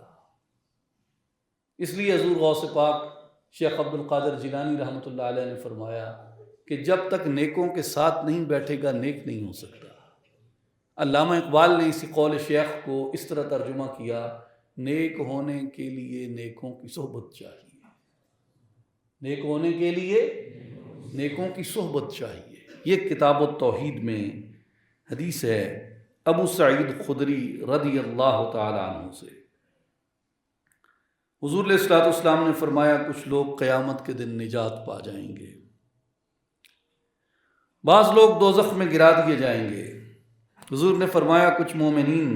اس لیے حضور غوث پاک شیخ عبد القادر جیلانی رحمۃ اللہ علیہ نے فرمایا کہ جب تک نیکوں کے ساتھ نہیں بیٹھے گا نیک نہیں ہو سکتا۔ علامہ اقبال نے اسی قول شیخ کو اس طرح ترجمہ کیا، نیک ہونے کے لیے نیکوں کی صحبت چاہیے، نیک ہونے کے لیے نیکوں کی صحبت چاہیے۔ یہ کتاب التوحید میں حدیث ہے ابو سعید خدری رضی اللہ تعالی عنہ سے۔ حضور علیہ الصلوۃ والسلام نے فرمایا کچھ لوگ قیامت کے دن نجات پا جائیں گے، بعض لوگ دوزخ میں گرا دیے جائیں گے۔ حضور نے فرمایا کچھ مومنین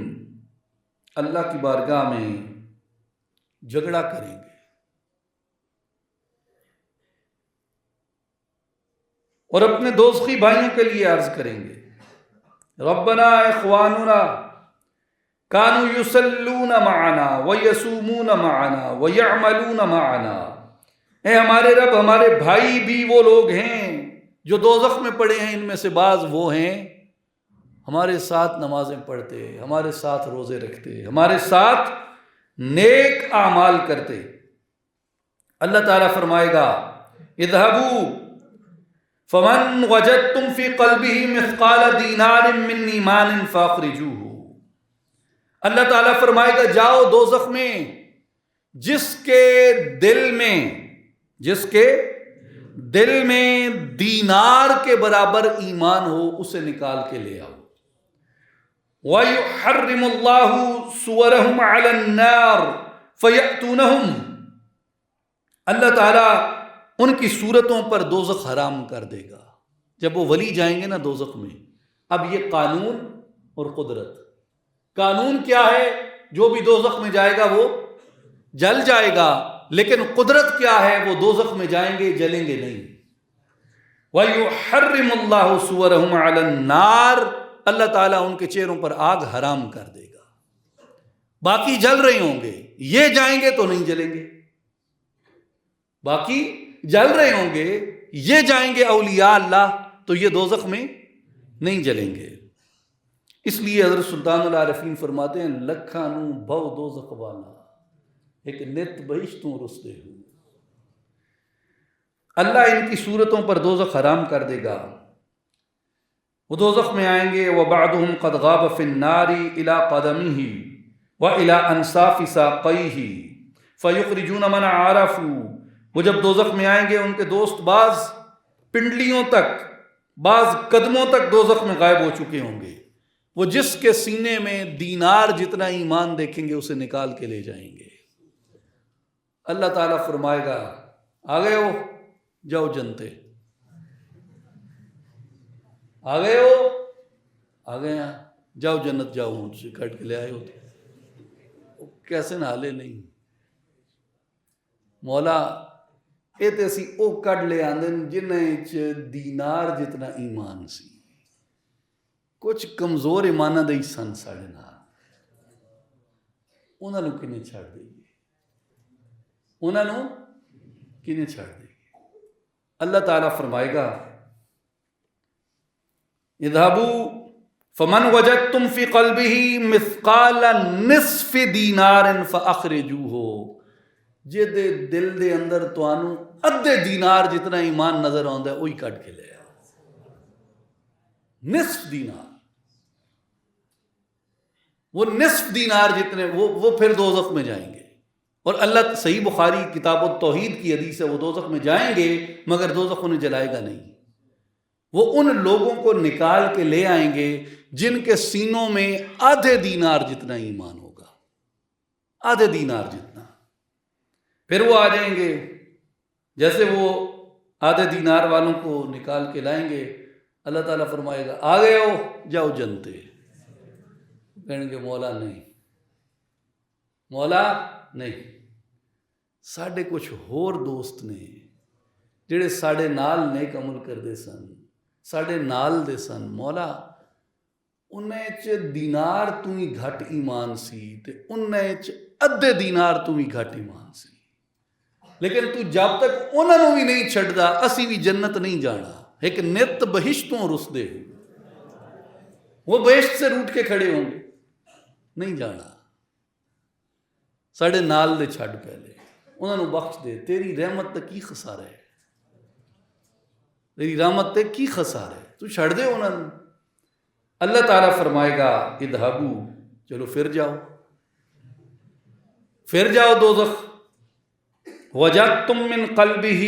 اللہ کی بارگاہ میں جھگڑا کریں گے اور اپنے دوزخی بھائیوں کے لیے عرض کریں گے، ربنا اخواننا کانوا یصلون معنا ویصومون معنا ویعملون معنا، اے ہمارے رب ہمارے بھائی بھی وہ لوگ ہیں جو دوزخ میں پڑے ہیں، ان میں سے بعض وہ ہیں ہمارے ساتھ نمازیں پڑھتے، ہمارے ساتھ روزے رکھتے، ہمارے ساتھ نیک اعمال کرتے۔ اللہ تعالیٰ فرمائے گا اذهبوا فمن وجدتم في قلبه مثقال دینار من ایمان فاخرجوه، اللہ تعالیٰ فرمائے گا جاؤ دوزخ میں جس کے دل میں دینار کے برابر ایمان ہو اسے نکال کے لے آؤ۔ وَيُحَرِّمُ اللَّهُ صُوَرَهُمْ عَلَى النَّارِ فَيَأْتُونَهُمْ، اللہ تعالیٰ ان کی صورتوں پر دوزخ حرام کر دے گا۔ جب وہ ولی جائیں گے نا دوزخ میں، اب یہ قانون اور قدرت، قانون کیا ہے؟ جو بھی دوزخ میں جائے گا وہ جل جائے گا، لیکن قدرت کیا ہے؟ وہ دوزخ میں جائیں گے جلیں گے نہیں۔ وَيُحَرِّمُ اللَّهُ صُوَرَهُمْ عَلَى النَّارِ، اللہ تعالیٰ ان کے چہروں پر آگ حرام کر دے گا۔ باقی جل رہے ہوں گے، یہ جائیں گے تو نہیں جلیں گے، باقی جل رہے ہوں گے، یہ جائیں گے اولیاء اللہ تو یہ دوزخ میں نہیں جلیں گے۔ اس لیے حضرت سلطان العارفین فرماتے ہیں لکھاں نوں بھو دوزخ والا ایک نت بہشتوں رستے ہو، اللہ ان کی صورتوں پر دوزخ حرام کر دے گا۔ وہ دوزخ میں آئیں گے وَبَعْضُهُمْ قَدْ غَابَ فِي النَّارِ إِلَىٰ قَدَمِهِ وَإِلَىٰ أَنْصَافِ سَاقَيْهِ فَيُخْرِجُونَ مَنْ عَرَفُوا، وہ جب دوزخ میں آئیں گے ان کے دوست بعض پنڈلیوں تک، بعض قدموں تک دوزخ میں غائب ہو چکے ہوں گے، وہ جس کے سینے میں دینار جتنا ایمان دیکھیں گے اسے نکال کے لے جائیں گے۔ اللہ تعالیٰ فرمائے گا آ گئے ہو جاؤ جنتے، آ گئے ہو آ گئے ہیں جاؤ جنت جاؤ، مجھ سے کٹ کے لے آئے ہو تو کیسے نالے نہیں مولا یہ تو اسی او کڈ لے آندے جنہیں چ دینار جتنا ایمان سی، کچھ کمزور ایمانہ دے سن ساڑے نال، انہوں نے کنے چھڑ دئیے، انہوں نے کنے چھڑ دئیے۔ اللہ تعالیٰ فرمائے گا اذهبوا فمن وجدتم في قلبه مثقال نصف دینار فاخرجوه، جے دے دل دے اندر توانوں ادھے دینار جتنا ایمان نظر آندا ہے وہی کٹ کے لے آؤ۔ نصف دینار، وہ نصف دینار جتنے وہ پھر دوزخ میں جائیں گے. اور اللہ صحیح بخاری کتاب التوحید کی حدیث ہے، وہ دوزخ میں جائیں گے مگر دوزخ انہیں جلائے گا نہیں. وہ ان لوگوں کو نکال کے لے آئیں گے جن کے سینوں میں آدھے دینار جتنا ایمان ہوگا، آدھے دینار جتنا. پھر وہ آ جائیں گے، جیسے وہ آدھے دینار والوں کو نکال کے لائیں گے، اللہ تعالیٰ فرمائے گا آ گئے ہو، جاؤ جنتے. کہیں گے مولا نہیں، مولا نہیں. ساڈے کچھ ہور دوست نے جڑے ساڈے نال نیک عمل کردے سن، ساڈے نال دے سن، مولا انہیں چ دینار تو ہی گھٹ ایمان سی تے انہیں چ ادھے دینار تو ہی گھٹ ایمان سی، لیکن تو جب تک انہوں نے بھی نہیں چھڑدا اسی بھی جنت نہیں جانا. ایک نت بہشتوں رس دے، وہ بہشت سے روٹ کے کھڑے ہوں گے، نہیں جانا. ساڑھے نال دے چھڑ پہلے انہوں نے بخش دے. تیری رحمت تے کی خسارہ ہے، تیری رحمت تے کی خسارہ ہے، تو چھڑ دے انہوں نے. اللہ تعالیٰ فرمائے گا اذهبوا، چلو پھر جاؤ، پھر جاؤ دوزخ. وجدتم من قلبه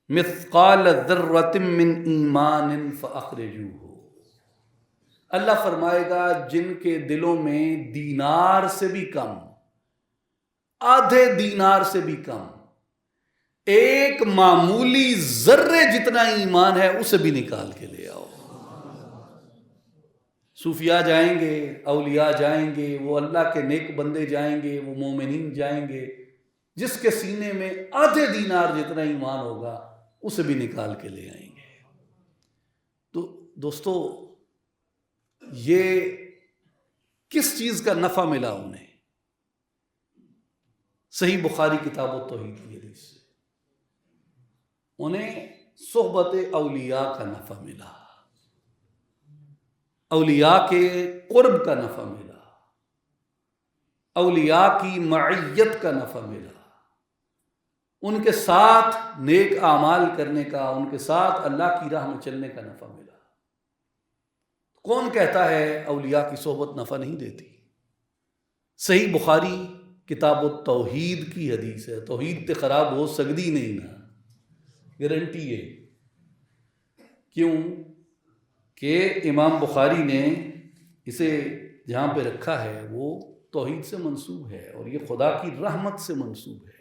مثقال ذرة من ایمان فاخرجوه. اللہ فرمائے گا جن کے دلوں میں دینار سے بھی کم، آدھے دینار سے بھی کم، ایک معمولی ذرے جتنا ایمان ہے اسے بھی نکال کے لے آؤ. صوفیاء جائیں گے، اولیاء جائیں گے، وہ اللہ کے نیک بندے جائیں گے، وہ مومنین جائیں گے، جس کے سینے میں آدھے دینار جتنا ایمان ہوگا اسے بھی نکال کے لے آئیں گے. تو دوستو یہ کس چیز کا نفع ملا انہیں؟ صحیح بخاری کتاب التوحید کی حدیث سے انہیں صحبت اولیاء کا نفع ملا، اولیاء کے قرب کا نفع ملا، اولیاء کی معیت کا نفع ملا، ان کے ساتھ نیک اعمال کرنے کا، ان کے ساتھ اللہ کی راہ میں چلنے کا نفع ملا. کون کہتا ہے اولیاء کی صحبت نفع نہیں دیتی؟ صحیح بخاری کتاب التوحید کی حدیث ہے. توحید تے خراب ہو سکتی نہیں نا، گارنٹی ہے. کیوں کہ امام بخاری نے اسے جہاں پہ رکھا ہے وہ توحید سے منسوب ہے اور یہ خدا کی رحمت سے منسوب ہے.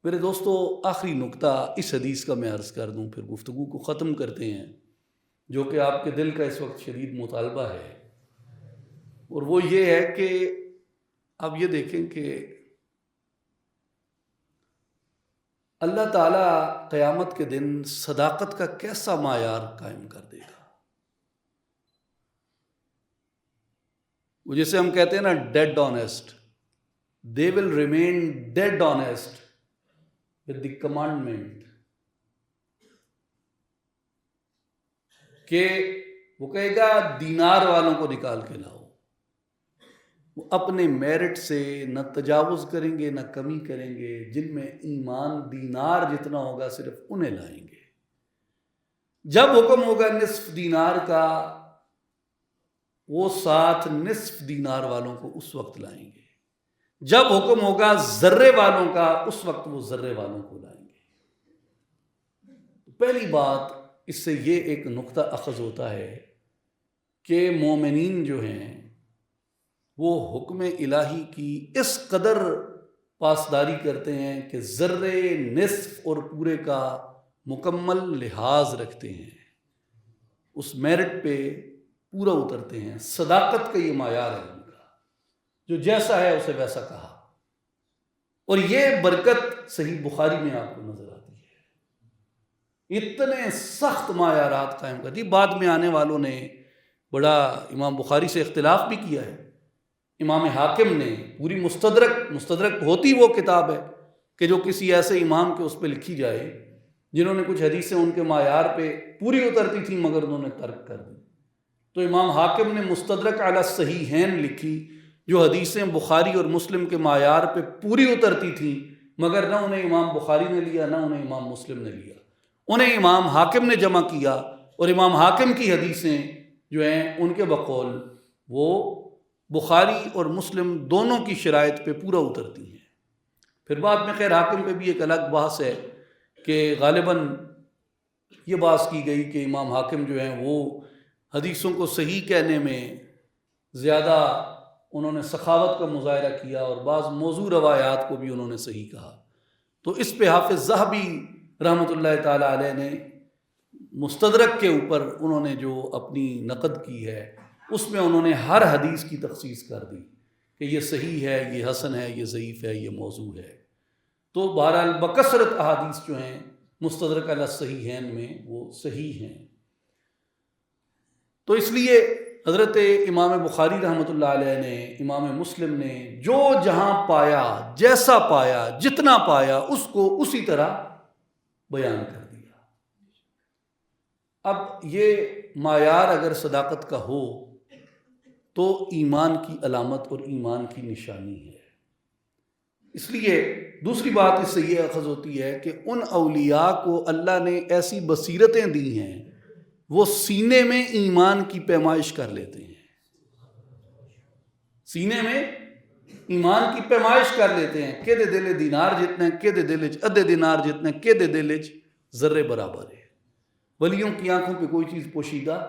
میرے دوستو آخری نکتہ اس حدیث کا میں عرض کر دوں، پھر گفتگو کو ختم کرتے ہیں، جو کہ آپ کے دل کا اس وقت شدید مطالبہ ہے. اور وہ یہ ہے کہ آپ یہ دیکھیں کہ اللہ تعالیٰ قیامت کے دن صداقت کا کیسا معیار قائم کر دے گا. وہ جیسے ہم کہتے ہیں نا dead honest, they will remain dead honest with the commandment, کہ وہ کہے گا دینار والوں کو نکال کے لاؤ. وہ اپنے میرٹ سے نہ تجاوز کریں گے نہ کمی کریں گے، جن میں ایمان دینار جتنا ہوگا صرف انہیں لائیں گے. جب حکم ہوگا نصف دینار کا، وہ ساتھ نصف دینار والوں کو اس وقت لائیں گے. جب حکم ہوگا ذرے والوں کا، اس وقت وہ ذرے والوں کو لائیں گے. پہلی بات اس سے یہ ایک نقطہ اخذ ہوتا ہے کہ مومنین جو ہیں وہ حکم الہی کی اس قدر پاسداری کرتے ہیں کہ ذرے، نصف اور پورے کا مکمل لحاظ رکھتے ہیں، اس میرٹ پہ پورا اترتے ہیں. صداقت کا یہ معیار ہے ان کا، جو جیسا ہے اسے ویسا کہا. اور یہ برکت صحیح بخاری میں آپ کو نظر آتی ہے. اتنے سخت معیارات قائم کر دی. بعد میں آنے والوں نے بڑا امام بخاری سے اختلاف بھی کیا ہے. امام حاکم نے پوری مستدرک ہوتی وہ کتاب ہے کہ جو کسی ایسے امام کے اس پہ لکھی جائے جنہوں نے کچھ حدیثیں ان کے معیار پہ پوری اترتی تھیں مگر انہوں نے ترک کر دی. تو امام حاکم نے مستدرک علی الصحیحین لکھی، جو حدیثیں بخاری اور مسلم کے معیار پہ پوری اترتی تھیں مگر نہ انہیں امام بخاری نے لیا نہ انہیں امام مسلم نے لیا. انہیں امام حاکم نے جمع کیا اور امام حاکم کی حدیثیں جو ہیں ان کے بقول وہ بخاری اور مسلم دونوں کی شرائط پہ پورا اترتی ہیں۔ پھر بعد میں خیر حاکم پہ بھی ایک الگ بحث ہے کہ غالباً یہ بحث کی گئی کہ امام حاکم جو ہیں وہ حدیثوں کو صحیح کہنے میں زیادہ انہوں نے سخاوت کا مظاہرہ کیا اور بعض موضوع روایات کو بھی انہوں نے صحیح کہا۔ تو اس پہ حافظ ذہبی رحمۃ اللہ تعالیٰ علیہ نے مستدرک کے اوپر انہوں نے جو اپنی نقد کی ہے اس میں انہوں نے ہر حدیث کی تخصیص کر دی کہ یہ صحیح ہے، یہ حسن ہے، یہ ضعیف ہے، یہ موضوع ہے۔ تو بہرحال بکثرت احادیث جو ہیں مستدرک علی الصحیحین میں وہ صحیح ہیں۔ تو اس لیے حضرت امام بخاری رحمۃ اللہ علیہ نے، امام مسلم نے جو جہاں پایا، جیسا پایا، جتنا پایا اس کو اسی طرح بیان کر دیا۔ اب یہ معیار اگر صداقت کا ہو تو ایمان کی علامت اور ایمان کی نشانی ہے۔ اس لیے دوسری بات اس سے یہ اخذ ہوتی ہے کہ ان اولیاء کو اللہ نے ایسی بصیرتیں دی ہیں وہ سینے میں ایمان کی پیمائش کر لیتے ہیں، سینے میں ایمان کی پیمائش کر لیتے ہیں کہ دے دل دینار جتنے، کہ دے دل ادھے دینار جتنے، کہ دے دل ذرے برابر ہے۔ ولیوں کی آنکھوں پہ کوئی چیز پوشیدہ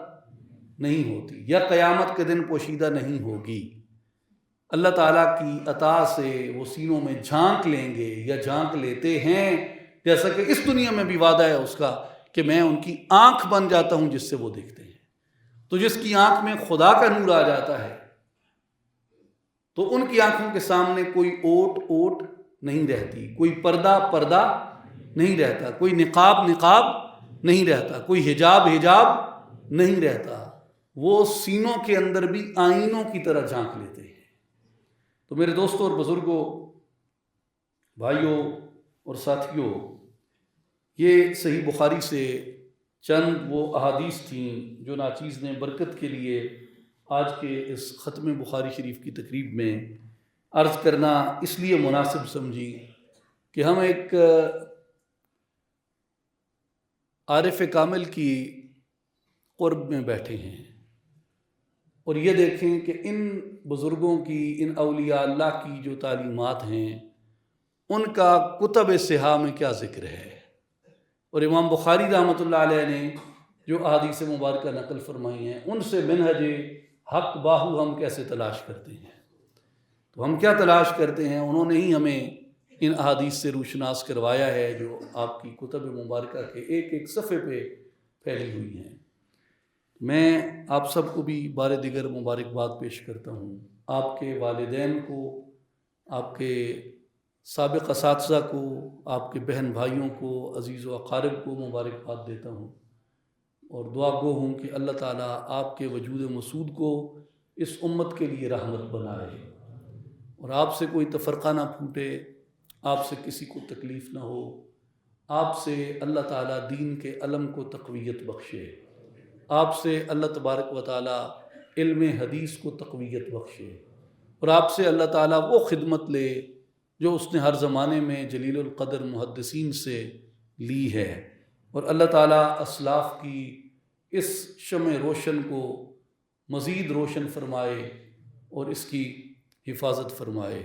نہیں ہوتی یا قیامت کے دن پوشیدہ نہیں ہوگی۔ اللہ تعالیٰ کی عطا سے وہ سینوں میں جھانک لیں گے یا جھانک لیتے ہیں، جیسا کہ اس دنیا میں بھی وعدہ ہے اس کا کہ میں ان کی آنکھ بن جاتا ہوں جس سے وہ دیکھتے ہیں۔ تو جس کی آنکھ میں خدا کا نور آ جاتا ہے تو ان کی آنکھوں کے سامنے کوئی اوٹ نہیں رہتی، کوئی پردہ نہیں رہتا، کوئی نقاب نہیں رہتا، کوئی حجاب نہیں رہتا۔ وہ سینوں کے اندر بھی آئینوں کی طرح جھانک لیتے ہیں۔ تو میرے دوستوں اور بزرگوں، بھائیوں اور ساتھیوں، یہ صحیح بخاری سے چند وہ احادیث تھیں جو ناچیز نے برکت کے لیے آج کے اس ختم بخاری شریف کی تقریب میں عرض کرنا اس لیے مناسب سمجھی کہ ہم ایک عارف کامل کی قرب میں بیٹھے ہیں اور یہ دیکھیں کہ ان بزرگوں کی، ان اولیاء اللہ کی جو تعلیمات ہیں ان کا کتب صحاح میں کیا ذکر ہے، اور امام بخاری رحمۃ اللہ علیہ نے جو احادیث مبارکہ نقل فرمائی ہیں ان سے منہج حق باہو ہم کیسے تلاش کرتے ہیں۔ تو ہم کیا تلاش کرتے ہیں، انہوں نے ہی ہمیں ان احادیث سے روشناس کروایا ہے جو آپ کی کتب مبارکہ کے ایک ایک صفحے پہ پھیلی ہوئی ہیں۔ میں آپ سب کو بھی بار دیگر مبارکباد پیش کرتا ہوں، آپ کے والدین کو، آپ کے سابق اساتذہ کو، آپ کے بہن بھائیوں کو، عزیز و اقارب کو مبارکباد دیتا ہوں، اور دعا گو ہوں کہ اللہ تعالیٰ آپ کے وجود مسعود کو اس امت کے لیے رحمت بنائے اور آپ سے کوئی تفرقہ نہ پھوٹے، آپ سے کسی کو تکلیف نہ ہو، آپ سے اللہ تعالیٰ دین کے علم کو تقویت بخشے، آپ سے اللہ تبارک و تعالیٰ علم حدیث کو تقویت بخشے، اور آپ سے اللہ تعالیٰ وہ خدمت لے جو اس نے ہر زمانے میں جلیل القدر محدثین سے لی ہے، اور اللہ تعالیٰ اسلاف کی اس شمع روشن کو مزید روشن فرمائے اور اس کی حفاظت فرمائے۔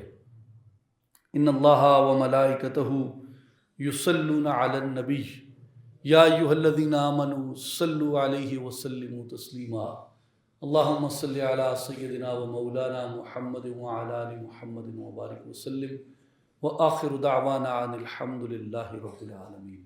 ان اللہ و ملائکتہ یصلون علی النبی یا ایھا الذین آمنوا صلوا علیہ وسلموا تسلیما۔ اللہم صل علی سیدنا و مولانا محمد وعلی آل محمد وبارک وسلم، وآخر دعوانا ان الحمد للہ رب العالمین۔